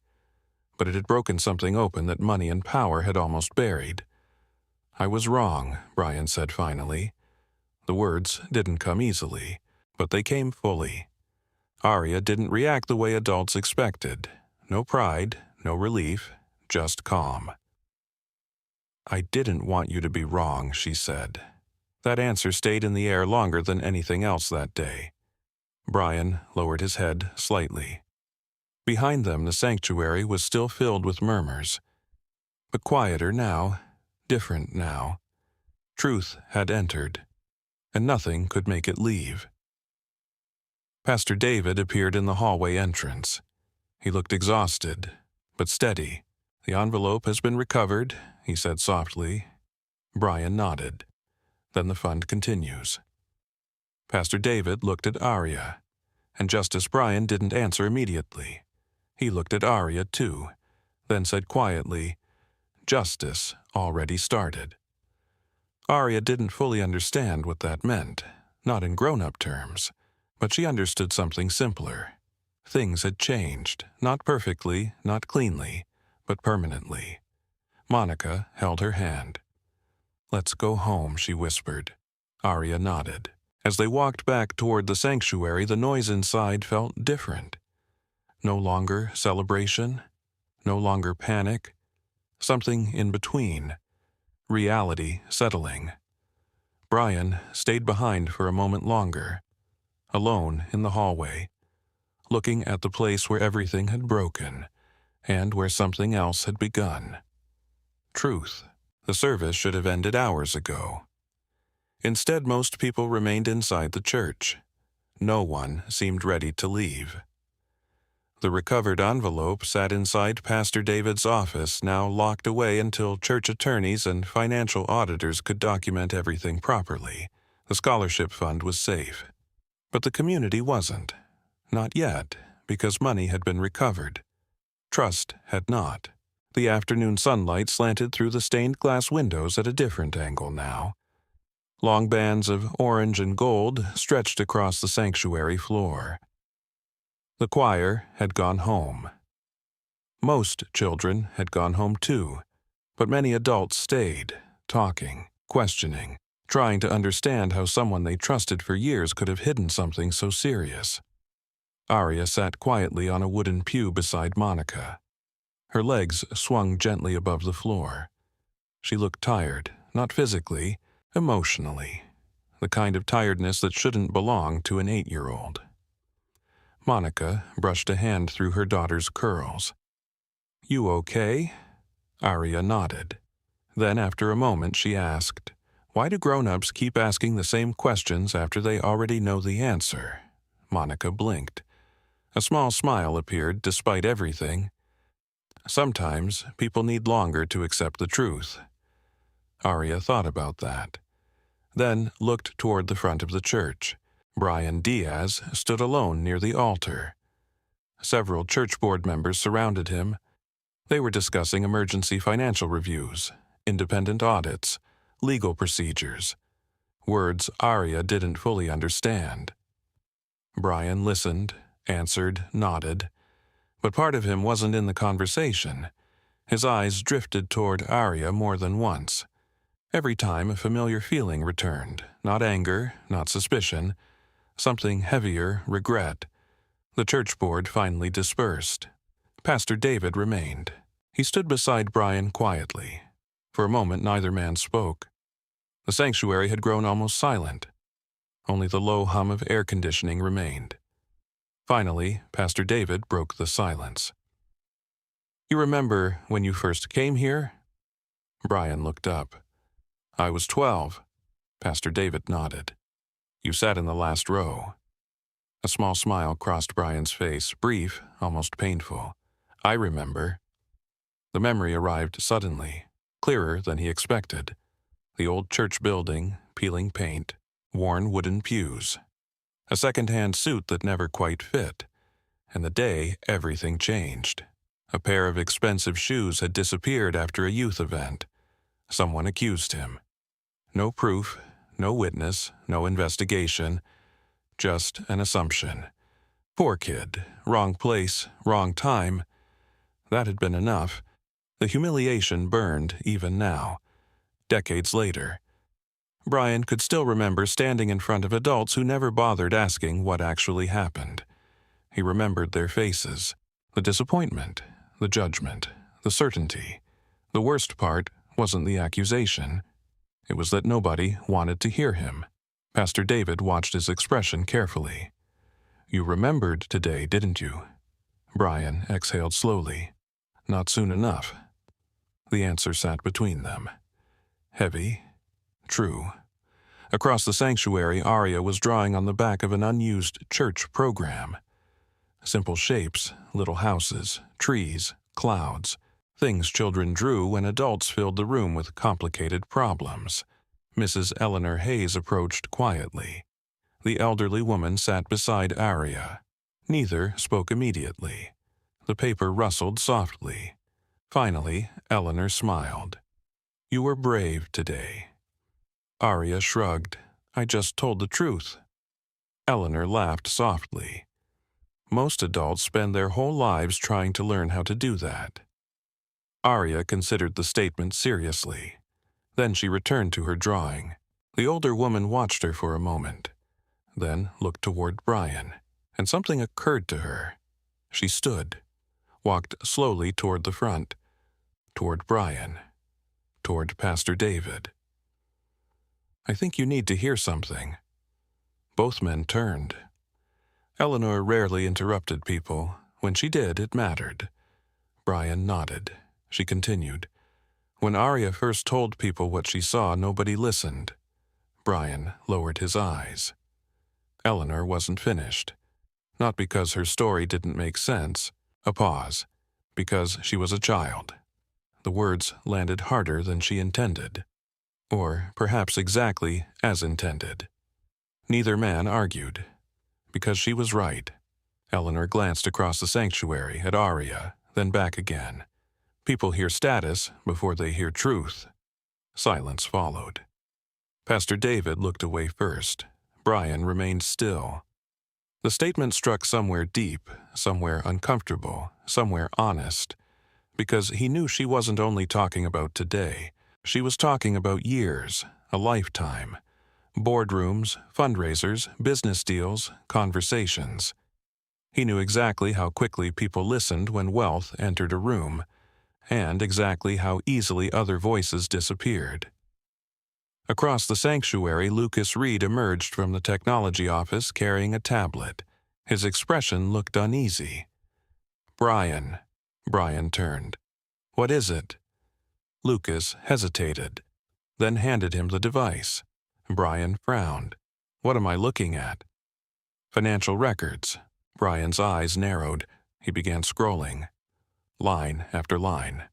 but it had broken something open that money and power had almost buried. "I was wrong," Brian said finally. The words didn't come easily, but they came fully. Aria didn't react the way adults expected. No pride, no relief, just calm. "I didn't want you to be wrong," she said. That answer stayed in the air longer than anything else that day. Brian lowered his head slightly. Behind them, the sanctuary was still filled with murmurs, but quieter now, different now. Truth had entered, and nothing could make it leave. Pastor David appeared in the hallway entrance. He looked exhausted, but steady. "The envelope has been recovered," he said softly. Brian nodded. "Then the fund continues." Pastor David looked at Aria, and Justice Brian didn't answer immediately. He looked at Aria too. then said quietly, "Justice already started." Aria didn't fully understand what that meant, not in grown-up terms, but she understood something simpler. Things had changed, not perfectly, not cleanly, but permanently. Monica held her hand. "Let's go home," she whispered. Aria nodded. As they walked back toward the sanctuary, the noise inside felt different. No longer celebration, no longer panic, something in between. Reality settling. Brian stayed behind for a moment longer, alone in the hallway, looking at the place where everything had broken and where something else had begun. Truth. The service should have ended hours ago. Instead, most people remained inside the church. No one seemed ready to leave. The recovered envelope sat inside Pastor David's office, now locked away until church attorneys and financial auditors could document everything properly. The scholarship fund was safe. But the community wasn't. Not yet, because money had been recovered. Trust had not. The afternoon sunlight slanted through the stained glass windows at a different angle now. Long bands of orange and gold stretched across the sanctuary floor. The choir had gone home. Most children had gone home too, but many adults stayed, talking, questioning, trying to understand how someone they trusted for years could have hidden something so serious. Aria sat quietly on a wooden pew beside Monica. Her legs swung gently above the floor. She looked tired, not physically, emotionally, the kind of tiredness that shouldn't belong to an 8-year-old. Monica brushed a hand through her daughter's curls. "You okay?" Aria nodded. Then, after a moment, she asked, "Why do grown-ups keep asking the same questions after they already know the answer?" Monica blinked. A small smile appeared despite everything. "Sometimes people need longer to accept the truth." Aria thought about that, then looked toward the front of the church. Brian Diaz stood alone near the altar. Several church board members surrounded him. They were discussing emergency financial reviews, independent audits, legal procedures, words Aria didn't fully understand. Brian listened, answered, nodded, but part of him wasn't in the conversation. His eyes drifted toward Aria more than once. Every time a familiar feeling returned, not anger, not suspicion, something heavier, regret. The church board finally dispersed. Pastor David remained. He stood beside Brian quietly. For a moment, neither man spoke. The sanctuary had grown almost silent. Only the low hum of air conditioning remained. Finally, Pastor David broke the silence. "You remember when you first came here?" Brian looked up. "I was 12. Pastor David nodded. "You sat in the last row." A small smile crossed Brian's face, brief, almost painful. "I remember." The memory arrived suddenly, clearer than he expected. The old church building, peeling paint, worn wooden pews, a second-hand suit that never quite fit, and the day everything changed. A pair of expensive shoes had disappeared after a youth event. Someone accused him. No proof, no witness, no investigation, just an assumption. Poor kid, wrong place, wrong time. That had been enough. The humiliation burned even now, decades later. Brian could still remember standing in front of adults who never bothered asking what actually happened. He remembered their faces, the disappointment, the judgment, the certainty. The worst part wasn't the accusation. It was that nobody wanted to hear him. Pastor David watched his expression carefully. "You remembered today, didn't you?" Brian exhaled slowly. "Not soon enough." The answer sat between them. Heavy. True. Across the sanctuary, Aria was drawing on the back of an unused church program. Simple shapes, little houses, trees, clouds, things children drew when adults filled the room with complicated problems. Mrs. Eleanor Hayes approached quietly. The elderly woman sat beside Aria. Neither spoke immediately. The paper rustled softly. Finally, Eleanor smiled. "You were brave today." Aria shrugged. "I just told the truth." Eleanor laughed softly. "Most adults spend their whole lives trying to learn how to do that." Aria considered the statement seriously. Then she returned to her drawing. The older woman watched her for a moment, then looked toward Brian, and something occurred to her. She stood, walked slowly toward the front, toward Brian, toward Pastor David. "I think you need to hear something." Both men turned. Eleanor rarely interrupted people. When she did, it mattered. Brian nodded. She continued. "When Aria first told people what she saw, nobody listened." Brian lowered his eyes. Eleanor wasn't finished. Not because her story didn't make sense. A pause. Because she was a child. The words landed harder than she intended. Or perhaps exactly as intended. Neither man argued. Because she was right. Eleanor glanced across the sanctuary at Aria, then back again. People hear status before they hear truth. Silence followed. Pastor David looked away first. Brian remained still. The statement struck somewhere deep, somewhere uncomfortable, somewhere honest, because he knew she wasn't only talking about today. She was talking about years, a lifetime. Boardrooms, fundraisers, business deals, conversations. He knew exactly how quickly people listened when wealth entered a room, and exactly how easily other voices disappeared. Across the sanctuary, Lucas Reed emerged from the technology office carrying a tablet. His expression looked uneasy. "Brian." Brian turned. "What is it?" Lucas hesitated, then handed him the device. Brian frowned. "What am I looking at?" "Financial records." Brian's eyes narrowed. He began scrolling. Line after line.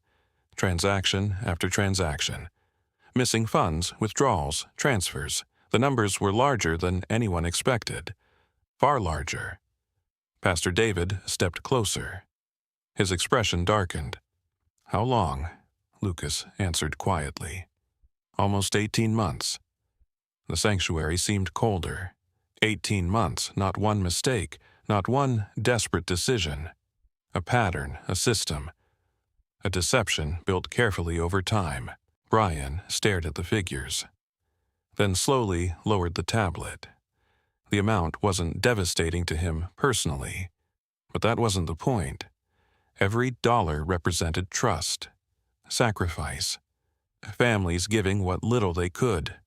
Transaction after transaction. Missing funds, withdrawals, transfers. The numbers were larger than anyone expected. Far larger. Pastor David stepped closer. His expression darkened. "How long?" Lucas answered quietly. "Almost 18 months." The sanctuary seemed colder. 18 months, not one mistake, not one desperate decision. A pattern, a system. A deception built carefully over time. Brian stared at the figures, then slowly lowered the tablet. The amount wasn't devastating to him personally, but that wasn't the point. Every dollar represented trust, sacrifice, families giving what little they could,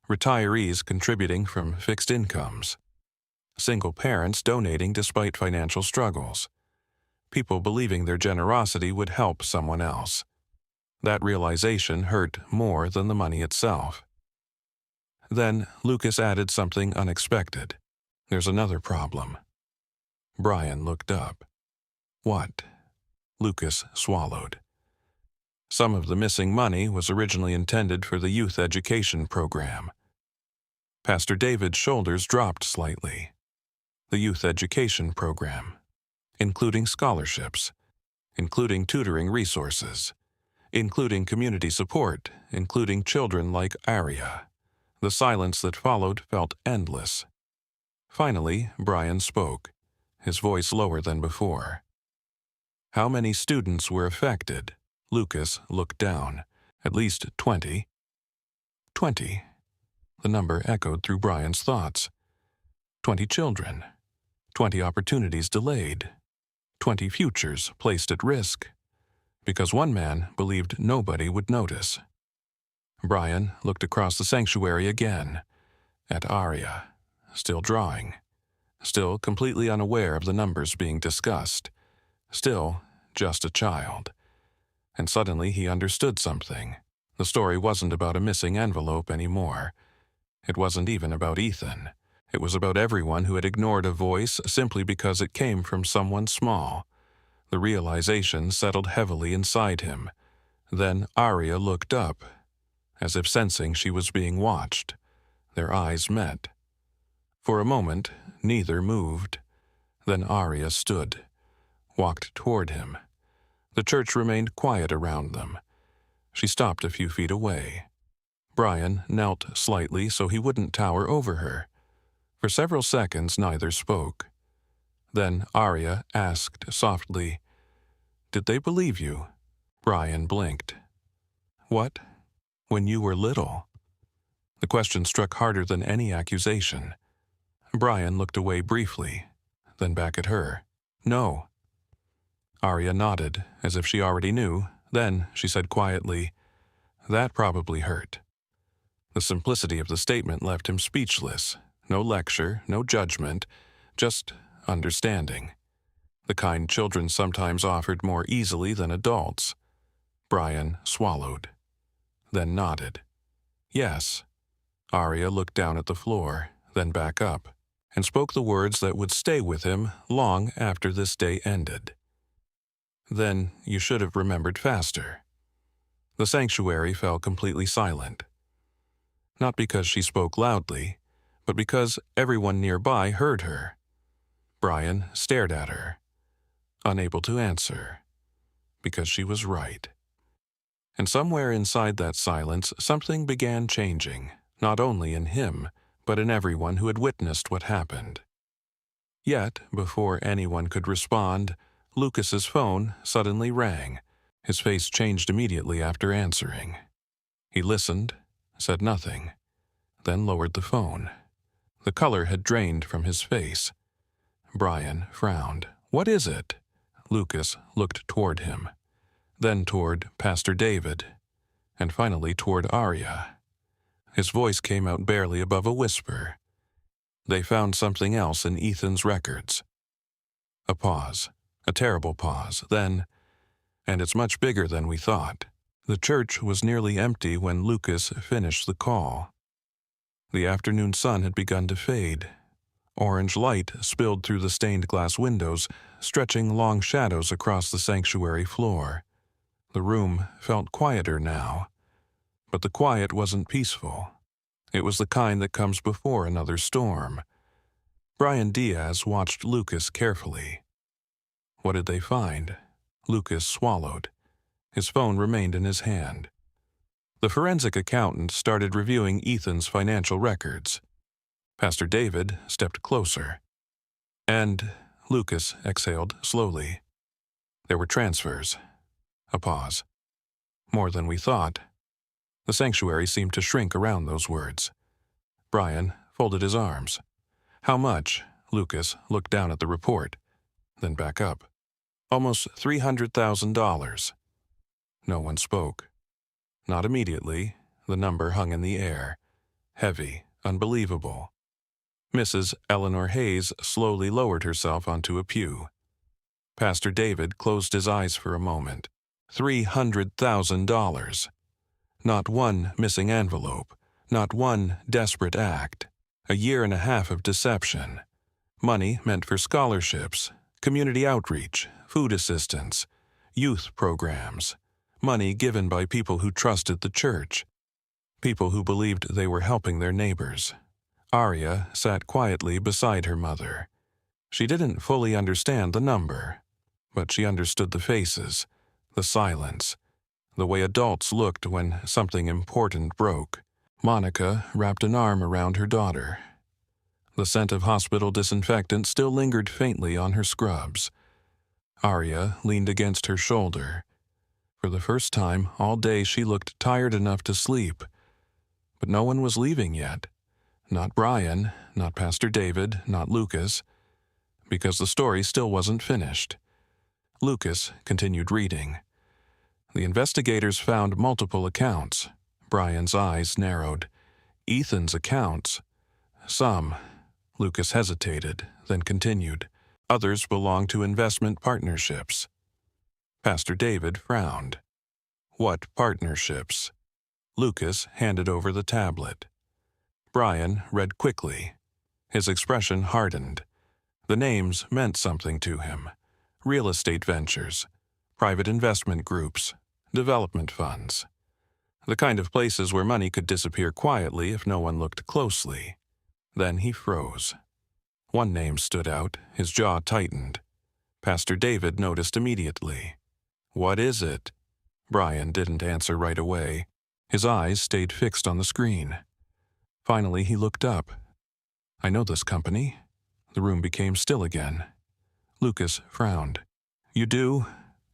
retirees contributing from fixed incomes, single parents donating despite financial struggles, people believing their generosity would help someone else. That realization hurt more than the money itself. Then Lucas added something unexpected. "There's another problem." Brian looked up. "What?" Lucas swallowed. Some of the missing money was originally intended for the youth education program. Pastor David's shoulders dropped slightly. The youth education program, including scholarships, including tutoring resources, including community support, including children like Aria. The silence that followed felt endless. Finally, Brian spoke, his voice lower than before. "How many students were affected?" Lucas looked down. "At least 20. 20. The number echoed through Brian's thoughts. 20 children. 20 opportunities delayed. 20 futures placed at risk. Because one man believed nobody would notice. Brian looked across the sanctuary again, at Aria, still drawing, still completely unaware of the numbers being discussed, still just a child. And suddenly he understood something. The story wasn't about a missing envelope anymore. It wasn't even about Ethan. It was about everyone who had ignored a voice simply because it came from someone small. The realization settled heavily inside him. Then Aria looked up, as if sensing she was being watched. Their eyes met. For a moment, neither moved. Then Aria stood, walked toward him. The church remained quiet around them. She stopped a few feet away. Brian knelt slightly so he wouldn't tower over her. For several seconds, neither spoke. Then Aria asked softly, "Did they believe you?" Brian blinked. "What? When you were little?" The question struck harder than any accusation. Brian looked away briefly, then back at her. "No." Aria nodded, as if she already knew. Then she said quietly, "That probably hurt." The simplicity of the statement left him speechless. No lecture, no judgment, just understanding. The kind children sometimes offered more easily than adults. Brian swallowed, then nodded. "Yes." Aria looked down at the floor, then back up, and spoke the words that would stay with him long after this day ended. "Then you should have remembered faster." The sanctuary fell completely silent. Not because she spoke loudly, but because everyone nearby heard her. Brian stared at her, unable to answer, because she was right. And somewhere inside that silence, something began changing, not only in him, but in everyone who had witnessed what happened. Yet, before anyone could respond, Lucas's phone suddenly rang. His face changed immediately after answering. He listened, said nothing, then lowered the phone. The color had drained from his face. Brian frowned. "What is it?" Lucas looked toward him, then toward Pastor David, and finally toward Aria. His voice came out barely above a whisper. "They found something else in Ethan's records." A pause, a terrible pause, then, "And it's much bigger than we thought." The church was nearly empty when Lucas finished the call. The afternoon sun had begun to fade. Orange light spilled through the stained glass windows, stretching long shadows across the sanctuary floor. The room felt quieter now, but the quiet wasn't peaceful. It was the kind that comes before another storm. Brian Diaz watched Lucas carefully. What did they find? Lucas swallowed. His phone remained in his hand. The forensic accountant started reviewing Ethan's financial records. Pastor David stepped closer. And Lucas exhaled slowly. There were transfers. A pause. More than we thought. The sanctuary seemed to shrink around those words. Brian folded his arms. "How much?" Lucas looked down at the report, then back up. "Almost $300,000. No one spoke. Not immediately. The number hung in the air. Heavy, unbelievable. Mrs. Eleanor Hayes slowly lowered herself onto a pew. Pastor David closed his eyes for a moment. $300,000. Not one missing envelope. Not one desperate act. A year and a half of deception. Money meant for scholarships, community outreach, food assistance, youth programs. Money given by people who trusted the church. People who believed they were helping their neighbors. Aria sat quietly beside her mother. She didn't fully understand the number, but she understood the faces, the silence, the way adults looked when something important broke. Monica wrapped an arm around her daughter. The scent of hospital disinfectant still lingered faintly on her scrubs. Aria leaned against her shoulder. For the first time all day she looked tired enough to sleep. But no one was leaving yet. Not Brian, not Pastor David, not Lucas, because the story still wasn't finished. Lucas continued reading. The investigators found multiple accounts. Brian's eyes narrowed. Ethan's accounts. Some. Lucas hesitated, then continued. Others belonged to investment partnerships. Pastor David frowned. What partnerships? Lucas handed over the tablet. Brian read quickly. His expression hardened. The names meant something to him. Real estate ventures, private investment groups, development funds. The kind of places where money could disappear quietly if no one looked closely. Then he froze. One name stood out, his jaw tightened. Pastor David noticed immediately. "What is it?" Brian didn't answer right away. His eyes stayed fixed on the screen. Finally, he looked up. "I know this company." The room became still again. Lucas frowned. "You do?"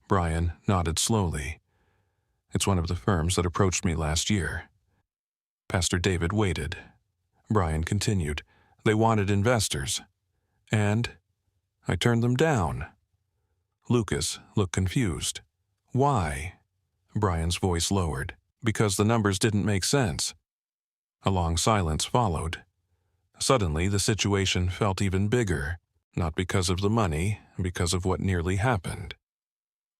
Brian nodded slowly. "It's one of the firms that approached me last year." Pastor David waited. Brian continued. "They wanted investors. And I turned them down." Lucas looked confused. "Why?" Brian's voice lowered. "Because the numbers didn't make sense." A long silence followed. Suddenly, the situation felt even bigger, not because of the money, because of what nearly happened.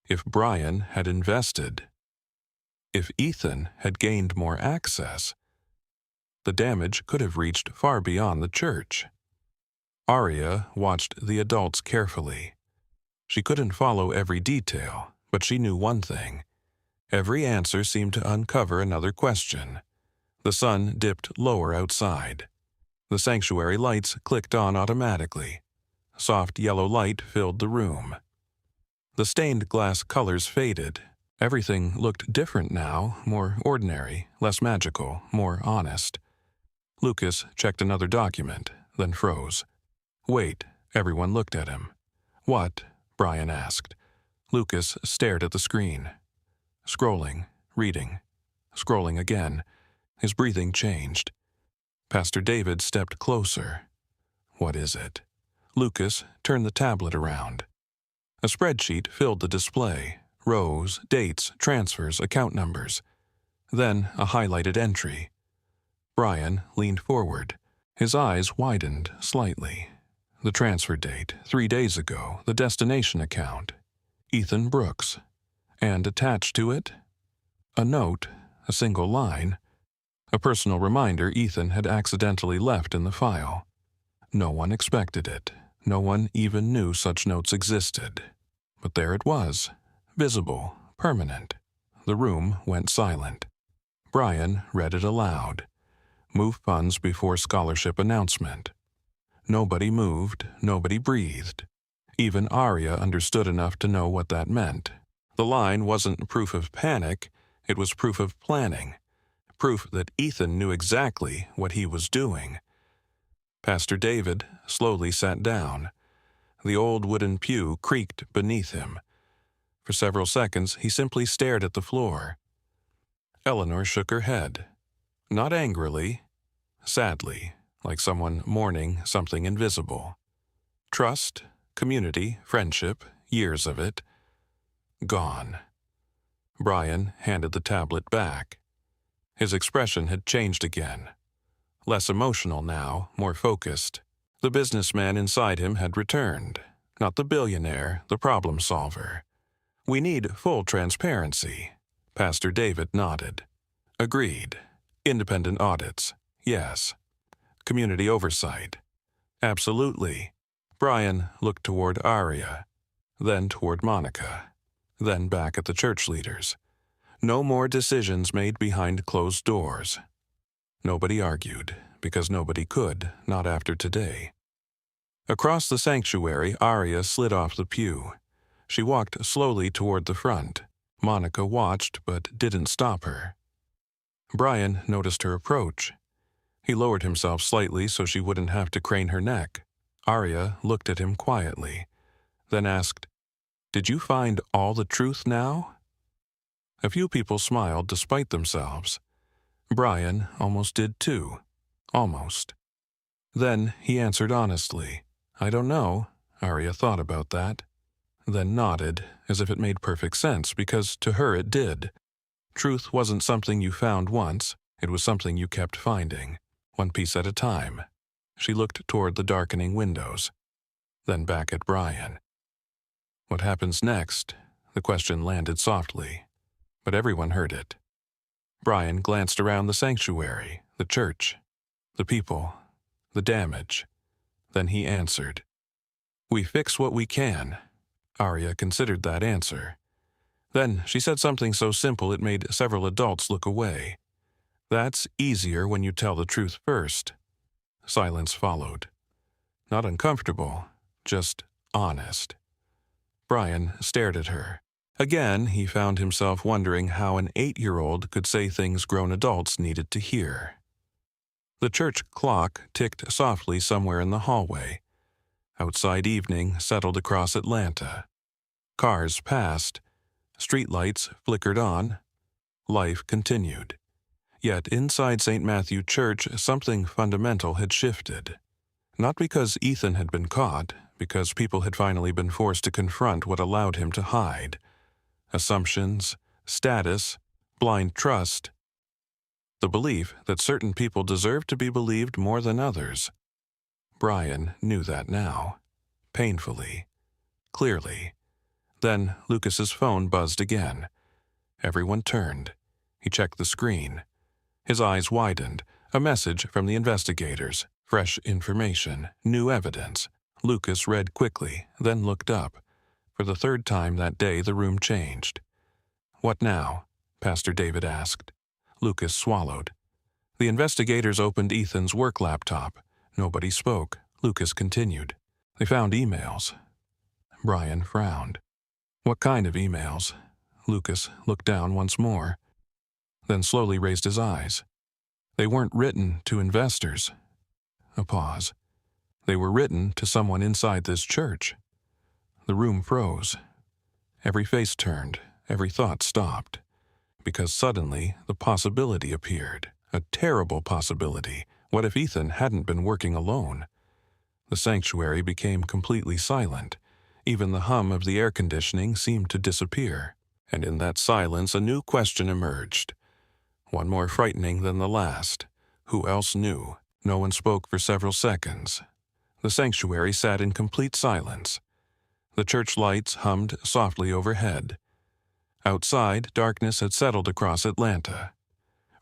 If Brian had invested, if Ethan had gained more access, the damage could have reached far beyond the church. Aria watched the adults carefully. She couldn't follow every detail, but she knew one thing. Every answer seemed to uncover another question. The sun dipped lower outside. The sanctuary lights clicked on automatically. Soft yellow light filled the room. The stained glass colors faded. Everything looked different now, more ordinary, less magical, more honest. Lucas checked another document, then froze. "Wait," everyone looked at him. "What?" Brian asked. Lucas stared at the screen. Scrolling, reading, scrolling again. His breathing changed. Pastor David stepped closer. "What is it?" Lucas turned the tablet around. A spreadsheet filled the display. Rows, dates, transfers, account numbers. Then a highlighted entry. Brian leaned forward. His eyes widened slightly. The transfer date, 3 days ago, the destination account. Ethan Brooks. And attached to it? A note, a single line. A personal reminder Ethan had accidentally left in the file. No one expected it. No one even knew such notes existed. But there it was, visible, permanent. The room went silent. Brian read it aloud. "Move funds before scholarship announcement." Nobody moved, nobody breathed. Even Aria understood enough to know what that meant. The line wasn't proof of panic, it was proof of planning. Proof that Ethan knew exactly what he was doing. Pastor David slowly sat down. The old wooden pew creaked beneath him. For several seconds, he simply stared at the floor. Eleanor shook her head. Not angrily, sadly, like someone mourning something invisible. Trust, community, friendship, years of it, gone. Brian handed the tablet back. His expression had changed again. Less emotional now, more focused. The businessman inside him had returned. Not the billionaire, the problem solver. "We need full transparency." Pastor David nodded. "Agreed. Independent audits. Yes. Community oversight. Absolutely." Brian looked toward Aria, then toward Monica, then back at the church leaders. No more decisions made behind closed doors. Nobody argued, because nobody could, not after today. Across the sanctuary, Aria slid off the pew. She walked slowly toward the front. Monica watched, but didn't stop her. Brian noticed her approach. He lowered himself slightly so she wouldn't have to crane her neck. Aria looked at him quietly, then asked, "Did you find all the truth now?" A few people smiled despite themselves. Brian almost did too. Almost. Then he answered honestly. "I don't know." Aria thought about that, then nodded, as if it made perfect sense, because to her it did. Truth wasn't something you found once, it was something you kept finding, one piece at a time. She looked toward the darkening windows, then back at Brian. "What happens next?" The question landed softly, but everyone heard it. Brian glanced around the sanctuary, the church, the people, the damage. Then he answered. "We fix what we can." Aria considered that answer. Then she said something so simple it made several adults look away. "That's easier when you tell the truth first." Silence followed. Not uncomfortable, just honest. Brian stared at her. Again, he found himself wondering how an 8-year-old could say things grown adults needed to hear. The church clock ticked softly somewhere in the hallway. Outside evening settled across Atlanta. Cars passed. Streetlights flickered on. Life continued. Yet inside St. Matthew Church, something fundamental had shifted. Not because Ethan had been caught, because people had finally been forced to confront what allowed him to hide. Assumptions, status, blind trust. The belief that certain people deserved to be believed more than others. Brian knew that now. Painfully. Clearly. Then Lucas's phone buzzed again. Everyone turned. He checked the screen. His eyes widened. A message from the investigators. Fresh information. New evidence. Lucas read quickly, then looked up. For the third time that day, the room changed. "What now?" Pastor David asked. Lucas swallowed. The investigators opened Ethan's work laptop. Nobody spoke. Lucas continued. "They found emails." Brian frowned. "What kind of emails?" Lucas looked down once more, then slowly raised his eyes. "They weren't written to investors." A pause. "They were written to someone inside this church." The room froze. Every face turned, every thought stopped. Because suddenly, the possibility appeared. A terrible possibility. What if Ethan hadn't been working alone? The sanctuary became completely silent. Even the hum of the air conditioning seemed to disappear. And in that silence, a new question emerged. One more frightening than the last. Who else knew? No one spoke for several seconds. The sanctuary sat in complete silence. The church lights hummed softly overhead. Outside, darkness had settled across Atlanta.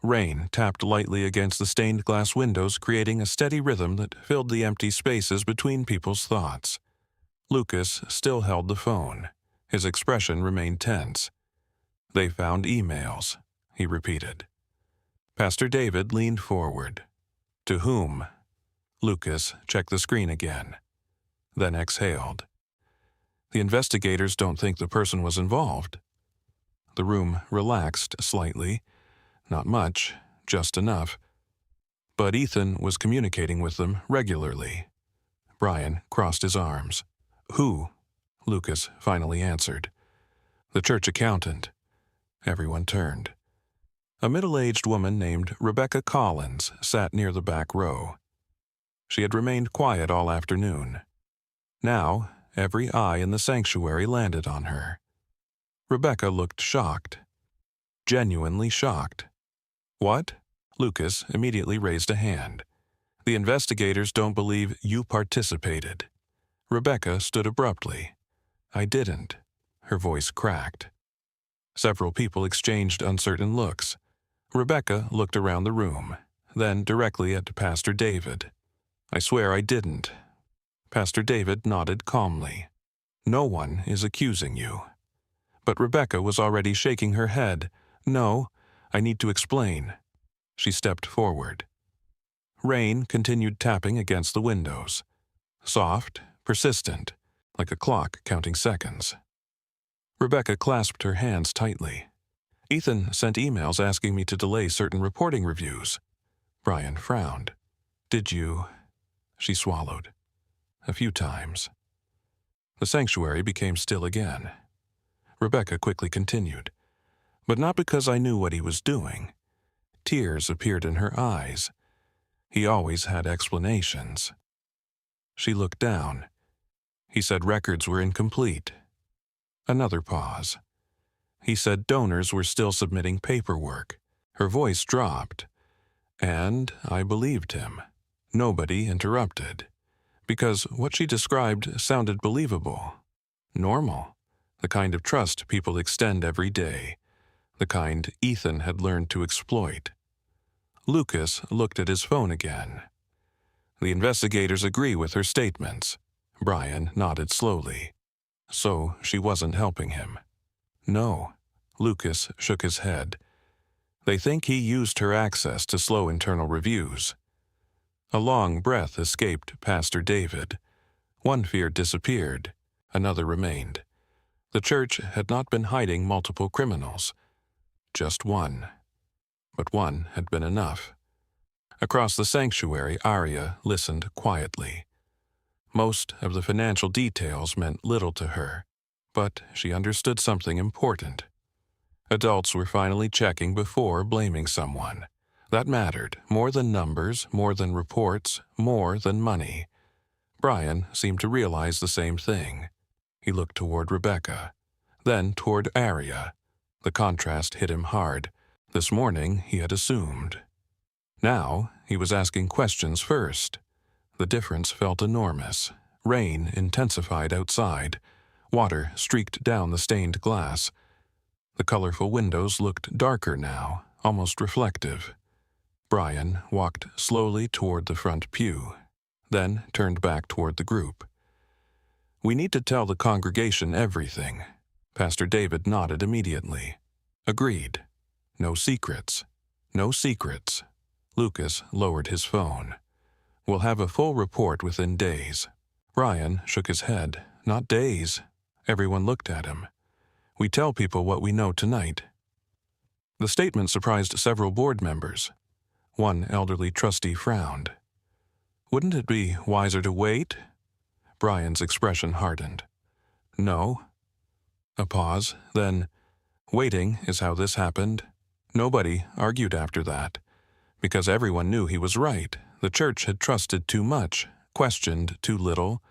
Rain tapped lightly against the stained glass windows, creating a steady rhythm that filled the empty spaces between people's thoughts. Lucas still held the phone. His expression remained tense. "They found emails," he repeated. Pastor David leaned forward. "To whom?" Lucas checked the screen again, then exhaled. "The investigators don't think the person was involved." The room relaxed slightly. Not much, just enough. But Ethan was communicating with them regularly. Brian crossed his arms. "Who?" Lucas finally answered. "The church accountant." Everyone turned. A middle-aged woman named Rebecca Collins sat near the back row. She had remained quiet all afternoon. Now, every eye in the sanctuary landed on her. Rebecca looked shocked. Genuinely shocked. "What?" Lucas immediately raised a hand. "The investigators don't believe you participated." Rebecca stood abruptly. "I didn't." Her voice cracked. Several people exchanged uncertain looks. Rebecca looked around the room, then directly at Pastor David. "I swear I didn't." Pastor David nodded calmly. "No one is accusing you." But Rebecca was already shaking her head. "No, I need to explain." She stepped forward. Rain continued tapping against the windows. Soft, persistent, like a clock counting seconds. Rebecca clasped her hands tightly. "Ethan sent emails asking me to delay certain reporting reviews." Brian frowned. "Did you?" She swallowed. "A few times." The sanctuary became still again. Rebecca quickly continued. "But not because I knew what he was doing." Tears appeared in her eyes. "He always had explanations." She looked down. "He said records were incomplete." Another pause. "He said donors were still submitting paperwork." Her voice dropped. And I believed him. Nobody interrupted. Because what she described sounded believable. Normal. The kind of trust people extend every day. The kind Ethan had learned to exploit. Lucas looked at his phone again. "The investigators agree with her statements." Brian nodded slowly. So she wasn't helping him. "No." Lucas shook his head. "They think he used her access to slow internal reviews." A long breath escaped Pastor David. One fear disappeared. Another remained. The church had not been hiding multiple criminals, just one. But one had been enough. Across the sanctuary, Aria listened quietly. Most of the financial details meant little to her, but she understood something important. Adults were finally checking before blaming someone. That mattered, more than numbers, more than reports, more than money. Brian seemed to realize the same thing. He looked toward Rebecca, then toward Aria. The contrast hit him hard. This morning he had assumed. Now he was asking questions first. The difference felt enormous. Rain intensified outside. Water streaked down the stained glass. The colorful windows looked darker now, almost reflective. Brian walked slowly toward the front pew, then turned back toward the group. "We need to tell the congregation everything." Pastor David nodded immediately. "Agreed. No secrets. No secrets." Lucas lowered his phone. "We'll have a full report within days." Brian shook his head. "Not days." Everyone looked at him. "We tell people what we know tonight." The statement surprised several board members. One elderly trustee frowned. "Wouldn't it be wiser to wait?" Brian's expression hardened. "No." A pause, then, "Waiting is how this happened." Nobody argued after that, because everyone knew he was right. The church had trusted too much, questioned too little,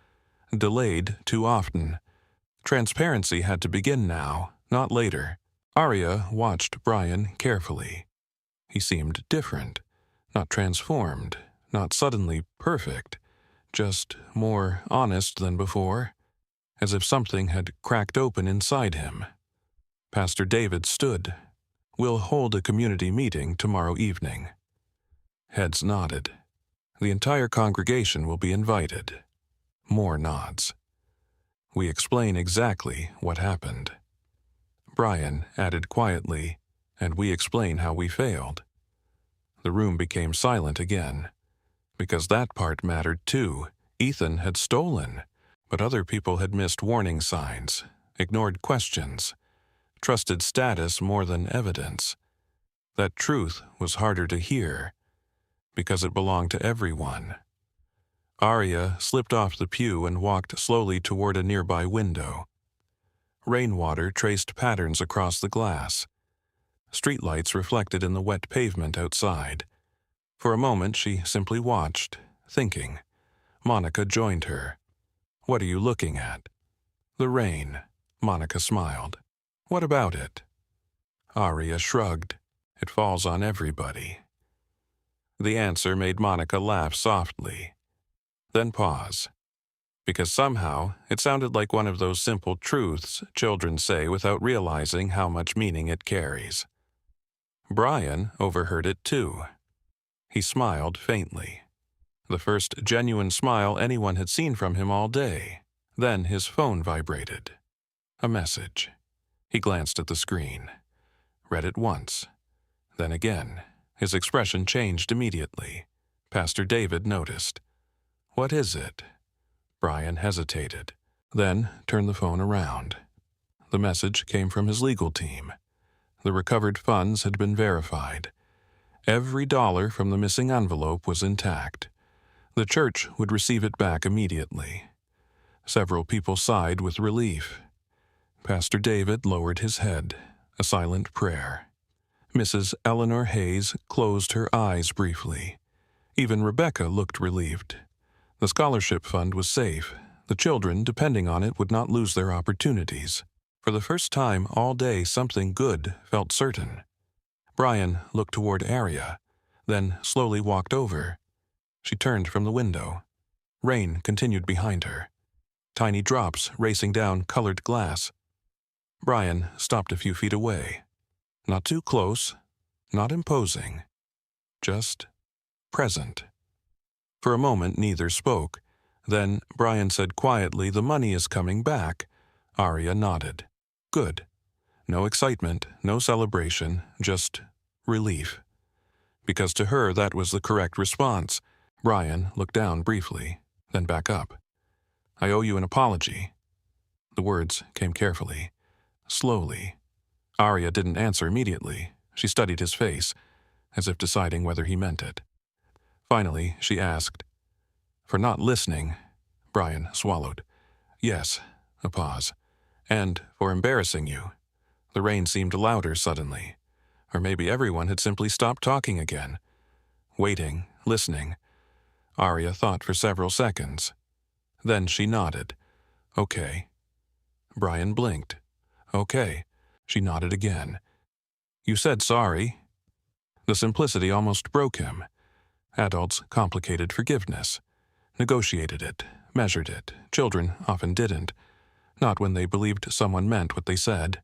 delayed too often. Transparency had to begin now, not later. Aria watched Brian carefully. He seemed different, not transformed, not suddenly perfect, just more honest than before, as if something had cracked open inside him. Pastor David stood. "We'll hold a community meeting tomorrow evening." Heads nodded. "The entire congregation will be invited." More nods. "We explain exactly what happened." Brian added quietly, "And we explain how we failed." The room became silent again, because that part mattered too. Ethan had stolen, but other people had missed warning signs, ignored questions, trusted status more than evidence. That truth was harder to hear, because it belonged to everyone. Aria slipped off the pew and walked slowly toward a nearby window. Rainwater traced patterns across the glass. Streetlights reflected in the wet pavement outside. For a moment she simply watched, thinking. Monica joined her. "What are you looking at?" "The rain." Monica smiled. "What about it?" Aria shrugged. "It falls on everybody." The answer made Monica laugh softly. Then pause, because somehow it sounded like one of those simple truths children say without realizing how much meaning it carries. Brian overheard it too. He smiled faintly. The first genuine smile anyone had seen from him all day. Then his phone vibrated. A message. He glanced at the screen. Read it once. Then again. His expression changed immediately. Pastor David noticed. "What is it?" Brian hesitated, then turned the phone around. The message came from his legal team. The recovered funds had been verified. Every dollar from the missing envelope was intact. The church would receive it back immediately. Several people sighed with relief. Pastor David lowered his head, a silent prayer. Mrs. Eleanor Hayes closed her eyes briefly. Even Rebecca looked relieved. The scholarship fund was safe. The children, depending on it, would not lose their opportunities. For the first time all day, something good felt certain. Brian looked toward Aria, then slowly walked over. She turned from the window. Rain continued behind her, tiny drops racing down colored glass. Brian stopped a few feet away. Not too close, not imposing, just present. For a moment neither spoke. Then Brian said quietly, "The money is coming back." Aria nodded. "Good." No excitement, no celebration, just relief. Because to her that was the correct response. Brian looked down briefly, then back up. "I owe you an apology." The words came carefully, slowly. Aria didn't answer immediately. She studied his face, as if deciding whether he meant it. Finally, she asked, "For not listening," Brian swallowed. "Yes," a pause. "And for embarrassing you." The rain seemed louder suddenly. Or maybe everyone had simply stopped talking again. Waiting, listening. Aria thought for several seconds. Then she nodded. "Okay." Brian blinked. "Okay." She nodded again. "You said sorry." The simplicity almost broke him. Adults complicated forgiveness. Negotiated it, measured it. Children often didn't. Not when they believed someone meant what they said.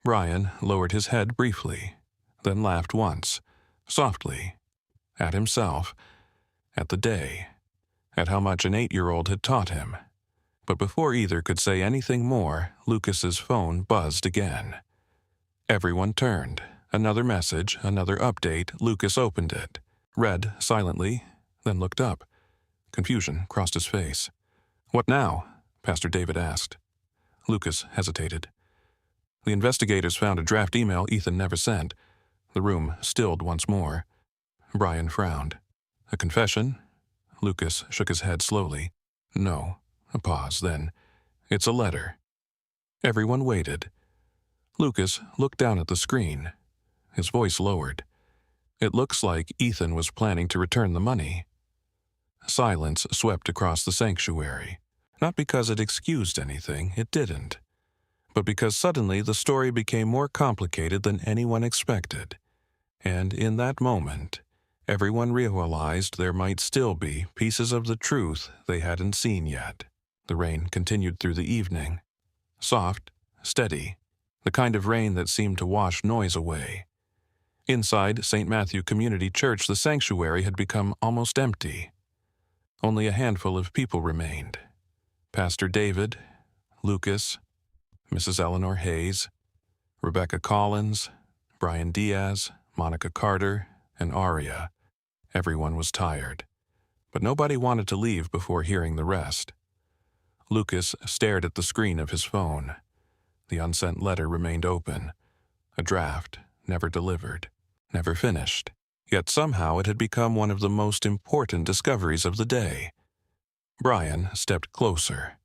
Brian lowered his head briefly, then laughed once, softly, at himself, at the day, at how much an 8-year-old had taught him. But before either could say anything more, Lucas's phone buzzed again. Everyone turned. Another message, another update. Lucas opened it, read silently, then looked up. Confusion crossed his face. "What now?" Pastor David asked. Lucas hesitated. "The investigators found a draft email Ethan never sent." The room stilled once more. Brian frowned. "A confession?" Lucas shook his head slowly. "No." A pause, then, "It's a letter." Everyone waited. Lucas looked down at the screen. His voice lowered. "It looks like Ethan was planning to return the money." Silence swept across the sanctuary. Not because it excused anything, it didn't. But because suddenly the story became more complicated than anyone expected. And in that moment, everyone realized there might still be pieces of the truth they hadn't seen yet. The rain continued through the evening. Soft, steady, the kind of rain that seemed to wash noise away. Inside St. Matthew Community Church, the sanctuary had become almost empty. Only a handful of people remained. Pastor David, Lucas, Mrs. Eleanor Hayes, Rebecca Collins, Brian Diaz, Monica Carter, and Aria. Everyone was tired, but nobody wanted to leave before hearing the rest. Lucas stared at the screen of his phone. The unsent letter remained open. A draft, never delivered, never finished. Yet somehow it had become one of the most important discoveries of the day. Brian stepped closer.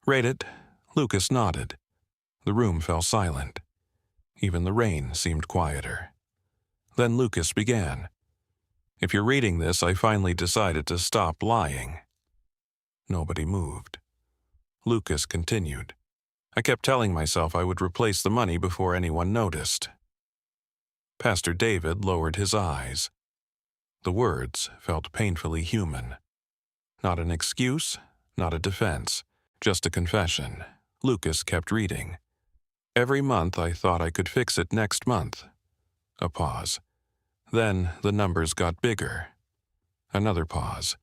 "Read it?" Lucas nodded. The room fell silent. Even the rain seemed quieter. Then Lucas began. "If you're reading this, I finally decided to stop lying." Nobody moved. Lucas continued. "I kept telling myself I would replace the money before anyone noticed." Pastor David lowered his eyes. The words felt painfully human. Not an excuse, not a defense, just a confession. Lucas kept reading. "Every month I thought I could fix it next month." A pause. Then the numbers got bigger. Another pause.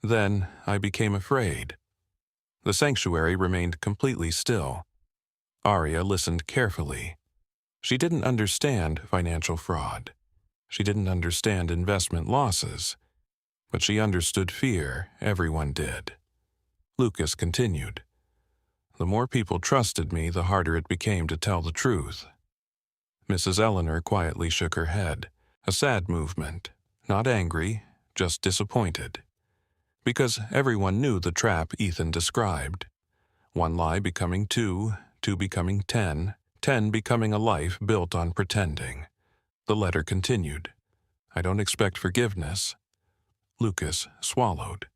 Then I became afraid. The sanctuary remained completely still. Aria listened carefully. She didn't understand financial fraud. She didn't understand investment losses. But she understood fear. Everyone did. Lucas continued. "The more people trusted me, the harder it became to tell the truth." Mrs. Eleanor quietly shook her head. A sad movement. Not angry, just disappointed. Because everyone knew the trap Ethan described. One lie becoming two, two becoming 10, 10 becoming a life built on pretending. The letter continued. "I don't expect forgiveness." Lucas swallowed.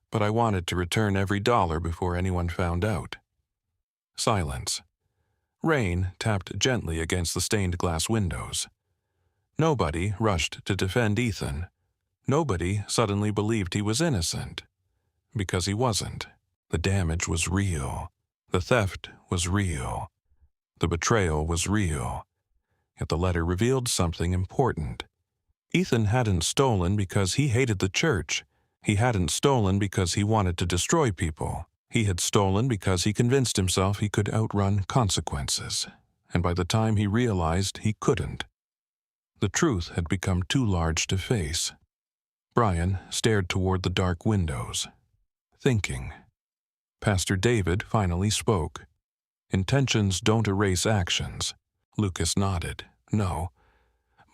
"But I wanted to return every dollar before anyone found out." Silence. Rain tapped gently against the stained glass windows. Nobody rushed to defend Ethan. Nobody suddenly believed he was innocent. Because he wasn't. The damage was real. The theft was real. The betrayal was real. Yet the letter revealed something important. Ethan hadn't stolen because he hated the church. He hadn't stolen because he wanted to destroy people. He had stolen because he convinced himself he could outrun consequences. And by the time he realized, he couldn't. The truth had become too large to face. Brian stared toward the dark windows, thinking. Pastor David finally spoke. Intentions don't erase actions. Lucas nodded. No.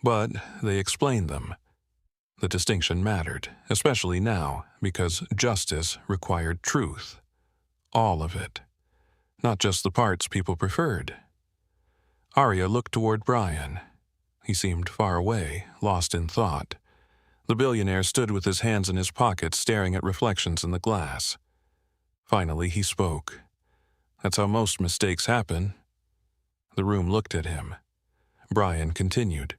But they explained them. The distinction mattered, especially now, because justice required truth. All of it. Not just the parts people preferred. Aria looked toward Brian. He seemed far away, lost in thought. The billionaire stood with his hands in his pockets, staring at reflections in the glass. Finally, he spoke. That's how most mistakes happen. The room looked at him. Brian continued.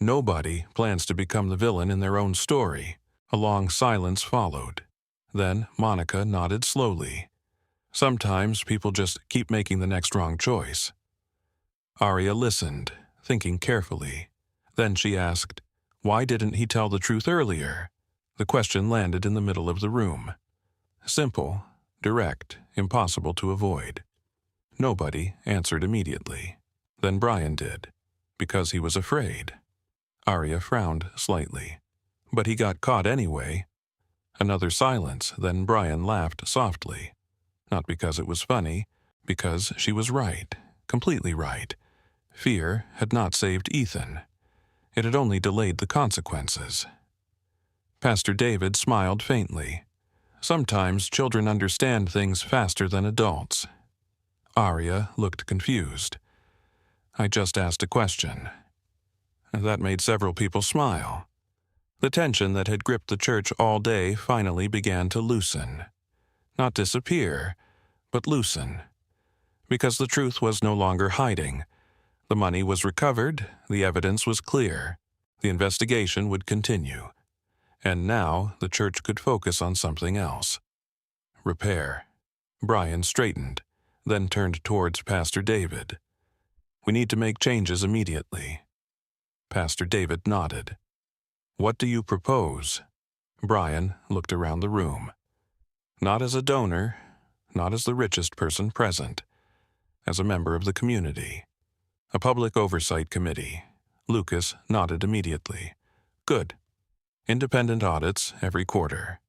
Nobody plans to become the villain in their own story. A long silence followed. Then Monica nodded slowly. Sometimes people just keep making the next wrong choice. Aria listened, thinking carefully. Then she asked, "Why didn't he tell the truth earlier?" The question landed in the middle of the room. Simple, direct, impossible to avoid. Nobody answered immediately. Then Brian did, because he was afraid. Aria frowned slightly. But he got caught anyway. Another silence, then Brian laughed softly. Not because it was funny, because she was right, completely right. Fear had not saved Ethan. It had only delayed the consequences. Pastor David smiled faintly. Sometimes children understand things faster than adults. Aria looked confused. I just asked a question. That made several people smile. The tension that had gripped the church all day finally began to loosen. Not disappear, but loosen. Because the truth was no longer hiding. The money was recovered, the evidence was clear. The investigation would continue. And now the church could focus on something else. Repair. Brian straightened, then turned towards Pastor David. We need to make changes immediately. Pastor David nodded. What do you propose? Brian looked around the room. Not as a donor, not as the richest person present, as a member of the community. A public oversight committee. Lucas nodded immediately. Good. Independent audits every quarter.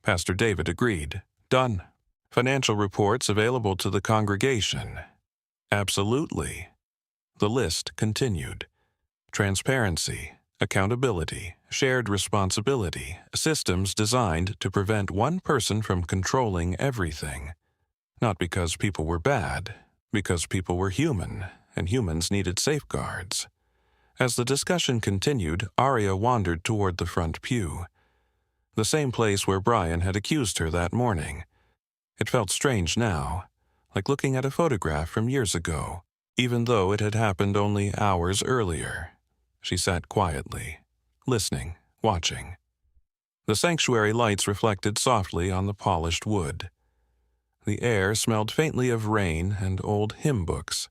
Pastor David agreed. Done. Financial reports available to the congregation. Absolutely. The list continued. Transparency, accountability, shared responsibility, systems designed to prevent one person from controlling everything. Not because people were bad, because people were human, and humans needed safeguards. As the discussion continued, Aria wandered toward the front pew. The same place where Brian had accused her that morning. It felt strange now, like looking at a photograph from years ago, even though it had happened only hours earlier. She sat quietly, listening, watching. The sanctuary lights reflected softly on the polished wood. The air smelled faintly of rain and old hymn books.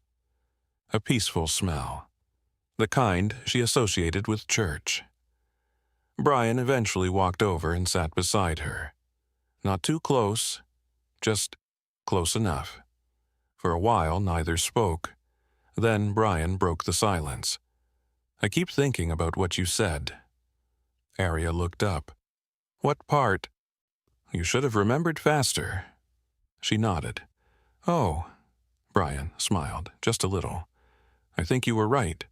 A peaceful smell, the kind she associated with church. Brian eventually walked over and sat beside her. Not too close, just close enough. For a while, neither spoke. Then Brian broke the silence. I keep thinking about what you said. Aria looked up. What part? You should have remembered faster. She nodded. Oh, Brian smiled, just a little. I think you were right.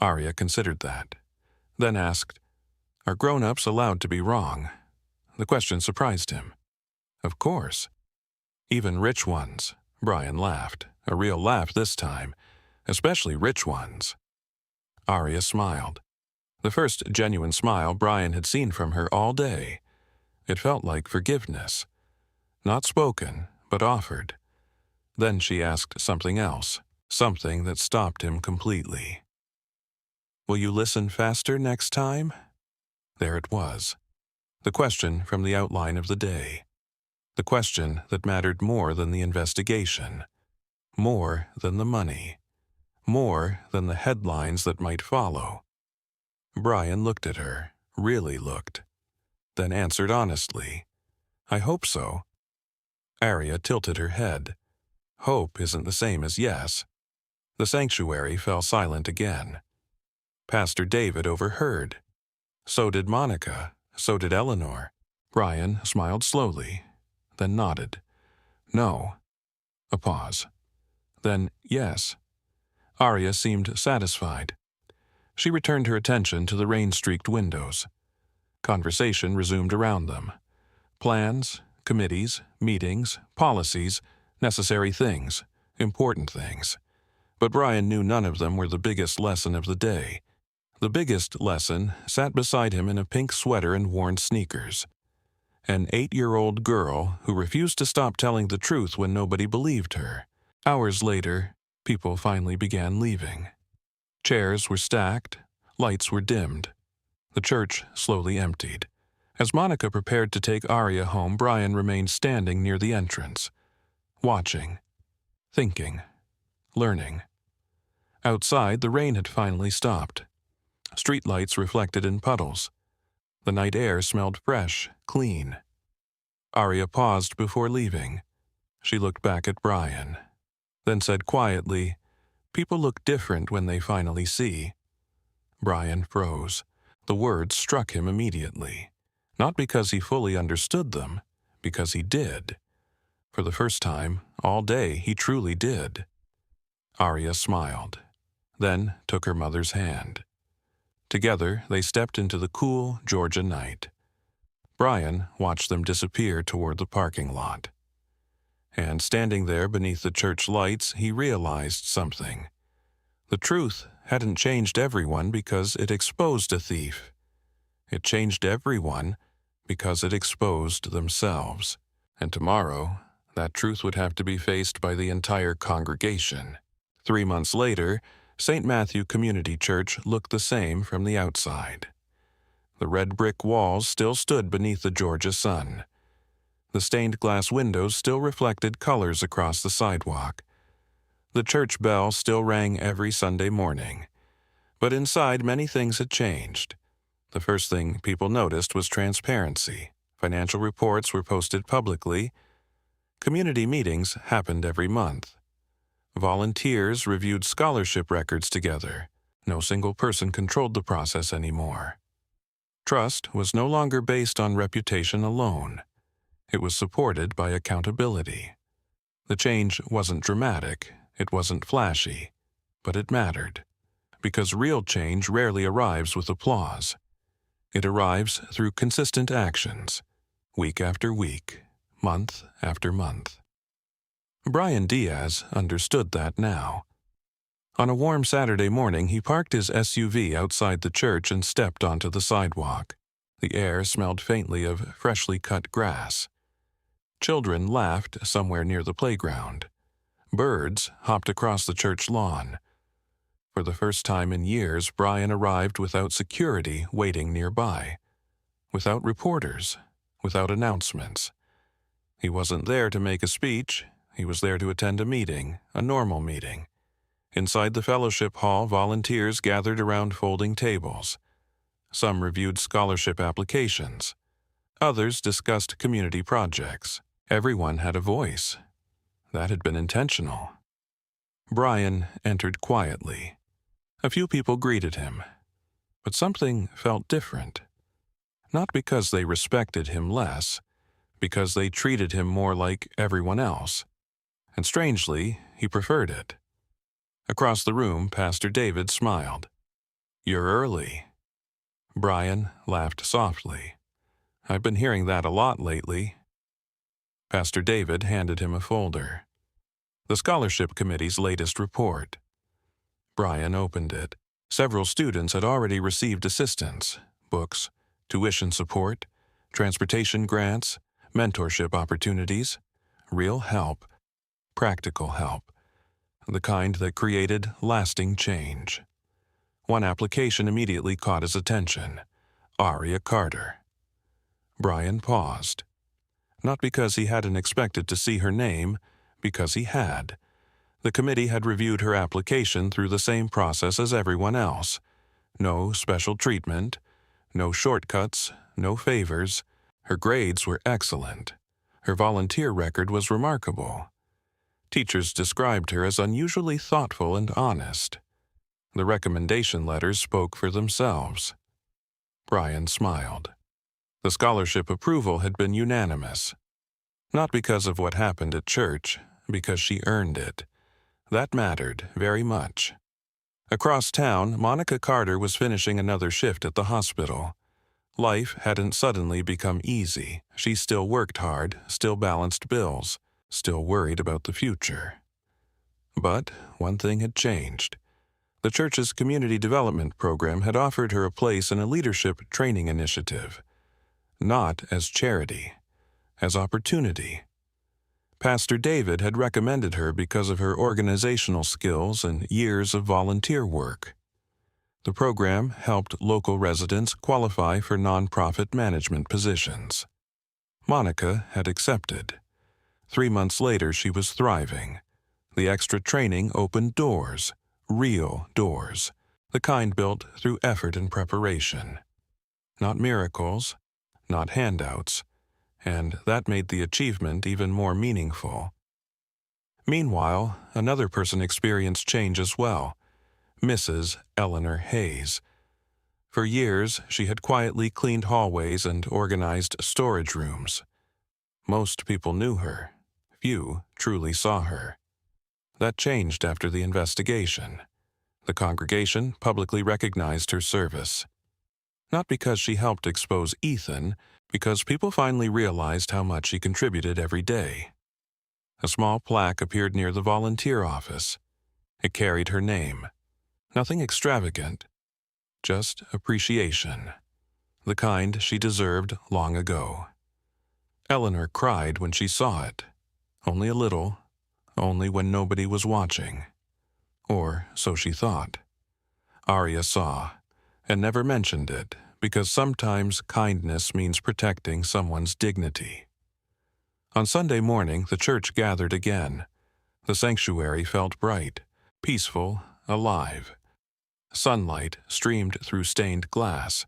Aria considered that. Then asked, Are grown-ups allowed to be wrong? The question surprised him. Of course. Even rich ones. Brian laughed, a real laugh this time, especially rich ones. Aria smiled. The first genuine smile Brian had seen from her all day. It felt like forgiveness. Not spoken, but offered. Then she asked something else, something that stopped him completely. Will you listen faster next time? There it was. The question from the outline of the day. The question that mattered more than the investigation. More than the money. More than the headlines that might follow. Brian looked at her, really looked, then answered honestly, I hope so. Aria tilted her head. Hope isn't the same as yes. The sanctuary fell silent again. Pastor David overheard. So did Monica, so did Eleanor. Brian smiled slowly, then nodded. No. A pause. Then, yes. Aria seemed satisfied. She returned her attention to the rain-streaked windows. Conversation resumed around them. Plans, committees, meetings, policies, necessary things, important things. But Brian knew none of them were the biggest lesson of the day. The biggest lesson sat beside him in a pink sweater and worn sneakers. An 8-year-old girl who refused to stop telling the truth when nobody believed her. Hours later, people finally began leaving. Chairs were stacked, lights were dimmed. The church slowly emptied. As Monica prepared to take Aria home, Brian remained standing near the entrance, watching, thinking, learning. Outside, the rain had finally stopped. Streetlights reflected in puddles. The night air smelled fresh, clean. Aria paused before leaving. She looked back at Brian, then said quietly, "People look different when they finally see." Brian froze. The words struck him immediately. Not because he fully understood them, because he did. For the first time, all day, he truly did. Aria smiled, then took her mother's hand. Together, they stepped into the cool Georgia night. Brian watched them disappear toward the parking lot. And standing there beneath the church lights, he realized something. The truth hadn't changed everyone because it exposed a thief. It changed everyone because it exposed themselves. And tomorrow, that truth would have to be faced by the entire congregation. 3 months later, St. Matthew Community Church looked the same from the outside. The red brick walls still stood beneath the Georgia sun. The stained glass windows still reflected colors across the sidewalk. The church bell still rang every Sunday morning. But inside, many things had changed. The first thing people noticed was transparency. Financial reports were posted publicly. Community meetings happened every month. Volunteers reviewed scholarship records together. No single person controlled the process anymore. Trust was no longer based on reputation alone. It was supported by accountability. The change wasn't dramatic, it wasn't flashy, but it mattered. Because real change rarely arrives with applause. It arrives through consistent actions, week after week, month after month. Brian Diaz understood that now. On a warm Saturday morning, he parked his SUV outside the church and stepped onto the sidewalk. The air smelled faintly of freshly cut grass. Children laughed somewhere near the playground. Birds hopped across the church lawn. For the first time in years, Brian arrived without security waiting nearby. Without reporters, without announcements. He wasn't there to make a speech. He was there to attend a meeting, a normal meeting. Inside the fellowship hall, volunteers gathered around folding tables. Some reviewed scholarship applications. Others discussed community projects. Everyone had a voice. That had been intentional. Brian entered quietly. A few people greeted him. But something felt different. Not because they respected him less, because they treated him more like everyone else. And strangely, he preferred it. Across the room, Pastor David smiled. "You're early." Brian laughed softly. "I've been hearing that a lot lately." Pastor David handed him a folder. The scholarship committee's latest report. Brian opened it. Several students had already received assistance, books, tuition support, transportation grants, mentorship opportunities, real help, practical help, the kind that created lasting change. One application immediately caught his attention, Aria Carter. Brian paused. Not because he hadn't expected to see her name, because he had. The committee had reviewed her application through the same process as everyone else. No special treatment, no shortcuts, no favors. Her grades were excellent. Her volunteer record was remarkable. Teachers described her as unusually thoughtful and honest. The recommendation letters spoke for themselves. Brian smiled. The scholarship approval had been unanimous. Not because of what happened at church, because she earned it. That mattered very much. Across town, Monica Carter was finishing another shift at the hospital. Life hadn't suddenly become easy. She still worked hard, still balanced bills, still worried about the future. But one thing had changed. The church's community development program had offered her a place in a leadership training initiative. Not as charity, as opportunity. Pastor David had recommended her because of her organizational skills and years of volunteer work. The program helped local residents qualify for nonprofit management positions. Monica had accepted. 3 months later, she was thriving. The extra training opened doors, real doors, the kind built through effort and preparation. Not miracles, not handouts, and that made the achievement even more meaningful. Meanwhile, another person experienced change as well, Mrs. Eleanor Hayes. For years, she had quietly cleaned hallways and organized storage rooms. Most people knew her. Few truly saw her. That changed after the investigation. The congregation publicly recognized her service. Not because she helped expose Ethan, because people finally realized how much she contributed every day. A small plaque appeared near the volunteer office. It carried her name. Nothing extravagant, just appreciation, the kind she deserved long ago. Eleanor cried when she saw it. Only a little, only when nobody was watching. Or so she thought. Aria saw, and never mentioned it, because sometimes kindness means protecting someone's dignity. On Sunday morning, the church gathered again. The sanctuary felt bright, peaceful, alive. Sunlight streamed through stained glass.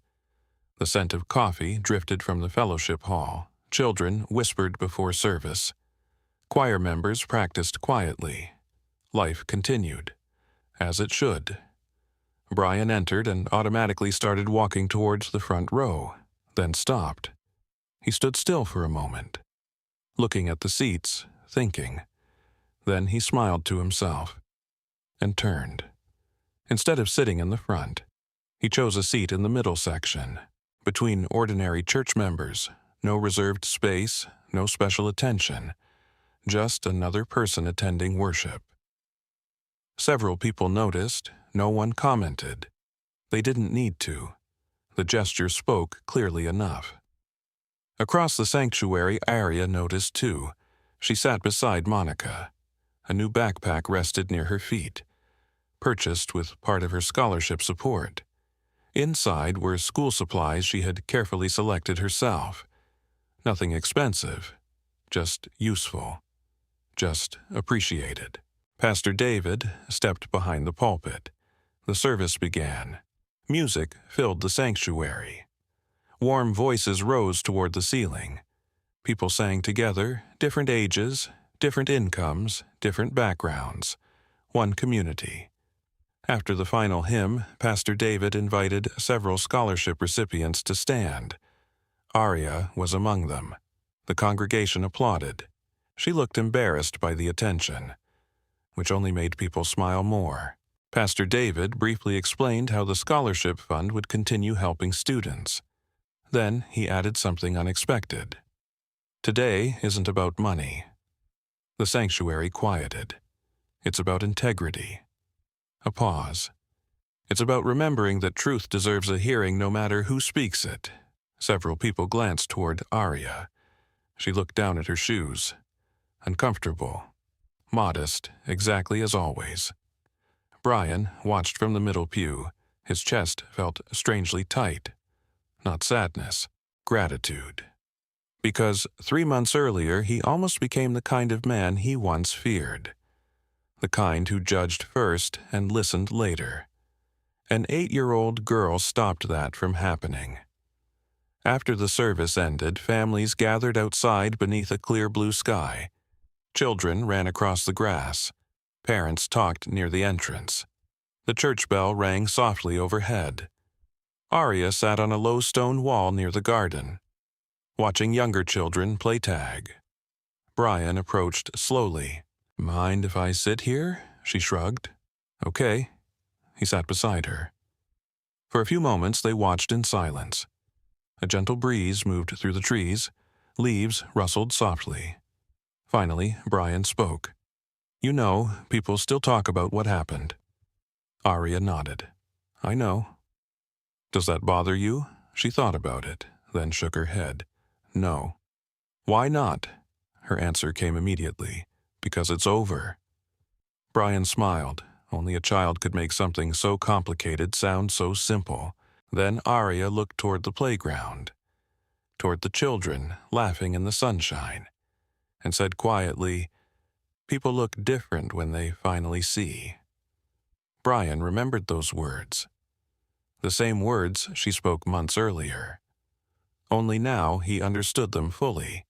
The scent of coffee drifted from the fellowship hall. Children whispered before service. Choir members practiced quietly. Life continued, as it should. Brian entered and automatically started walking towards the front row, then stopped. He stood still for a moment, looking at the seats, thinking. Then he smiled to himself and turned. Instead of sitting in the front, he chose a seat in the middle section, between ordinary church members, no reserved space, no special attention, just another person attending worship. Several people noticed, no one commented. They didn't need to. The gesture spoke clearly enough. Across the sanctuary, Aria noticed too. She sat beside Monica. A new backpack rested near her feet, purchased with part of her scholarship support. Inside were school supplies she had carefully selected herself. Nothing expensive, just useful, just appreciated. Pastor David stepped behind the pulpit. The service began. Music filled the sanctuary. Warm voices rose toward the ceiling. People sang together, different ages, different incomes, different backgrounds. One community. After the final hymn, Pastor David invited several scholarship recipients to stand. Aria was among them. The congregation applauded. She looked embarrassed by the attention, which only made people smile more. Pastor David briefly explained how the scholarship fund would continue helping students. Then he added something unexpected. Today isn't about money. The sanctuary quieted. It's about integrity. A pause. It's about remembering that truth deserves a hearing no matter who speaks it. Several people glanced toward Aria. She looked down at her shoes. Uncomfortable. Modest, exactly as always. Brian watched from the middle pew. His chest felt strangely tight. Not sadness, gratitude. Because 3 months earlier he almost became the kind of man he once feared. The kind who judged first and listened later. An 8-year-old girl stopped that from happening. After the service ended, families gathered outside beneath a clear blue sky. Children ran across the grass. Parents talked near the entrance. The church bell rang softly overhead. Aria sat on a low stone wall near the garden, watching younger children play tag. Brian approached slowly. "Mind if I sit here?" She shrugged. Okay. He sat beside her. For a few moments they watched in silence. A gentle breeze moved through the trees. Leaves rustled softly. Finally, Brian spoke. You know, people still talk about what happened. Aria nodded. I know. Does that bother you? She thought about it, then shook her head. No. Why not? Her answer came immediately. Because it's over. Brian smiled. Only a child could make something so complicated sound so simple. Then Aria looked toward the playground, toward the children laughing in the sunshine, and said quietly, people look different when they finally see. Brian remembered those words. The same words she spoke months earlier. Only now he understood them fully.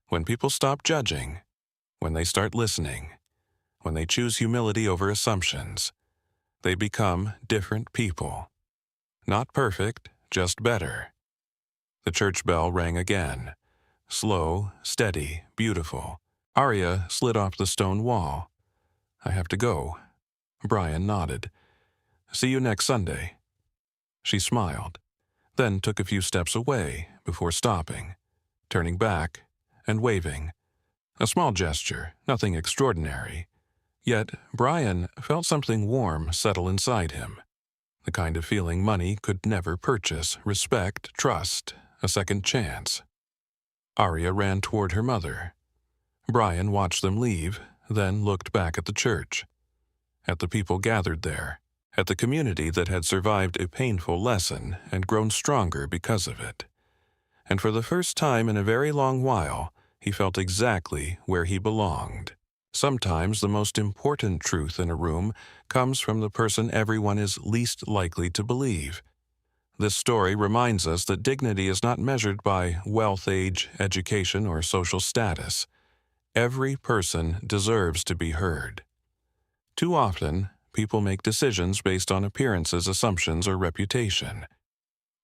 When people stop judging, when they start listening, when they choose humility over assumptions, they become different people. Not perfect, just better. The church bell rang again. Slow, steady, beautiful. Aria slid off the stone wall. I have to go. Brian nodded. See you next Sunday. She smiled, then took a few steps away before stopping, turning back and waving. A small gesture, nothing extraordinary. Yet Brian felt something warm settle inside him. The kind of feeling money could never purchase: respect, trust, a second chance. Aria ran toward her mother. Brian watched them leave, then looked back at the church, at the people gathered there, at the community that had survived a painful lesson and grown stronger because of it. And for the first time in a very long while, he felt exactly where he belonged. Sometimes the most important truth in a room comes from the person everyone is least likely to believe. This story reminds us that dignity is not measured by wealth, age, education, or social status. Every person deserves to be heard. Too often, people make decisions based on appearances, assumptions, or reputation.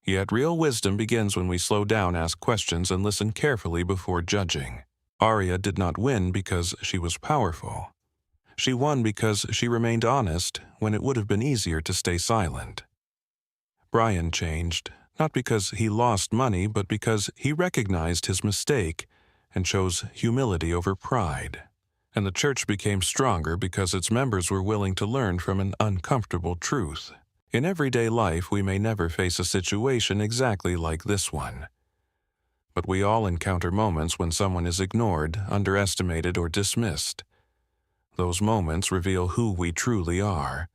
Yet real wisdom begins when we slow down, ask questions, and listen carefully before judging. Aria did not win because she was powerful. She won because she remained honest when it would have been easier to stay silent. Brian changed, not because he lost money, but because he recognized his mistake and chose humility over pride. And the church became stronger because its members were willing to learn from an uncomfortable truth. In everyday life, we may never face a situation exactly like this one. But we all encounter moments when someone is ignored, underestimated, or dismissed. Those moments reveal who we truly are.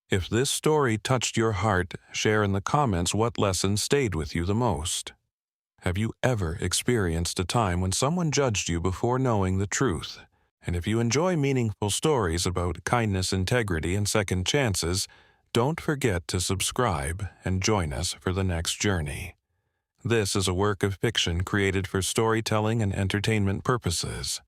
If this story touched your heart, share in the comments what lesson stayed with you the most. Have you ever experienced a time when someone judged you before knowing the truth? And if you enjoy meaningful stories about kindness, integrity, and second chances, don't forget to subscribe and join us for the next journey. This is a work of fiction created for storytelling and entertainment purposes.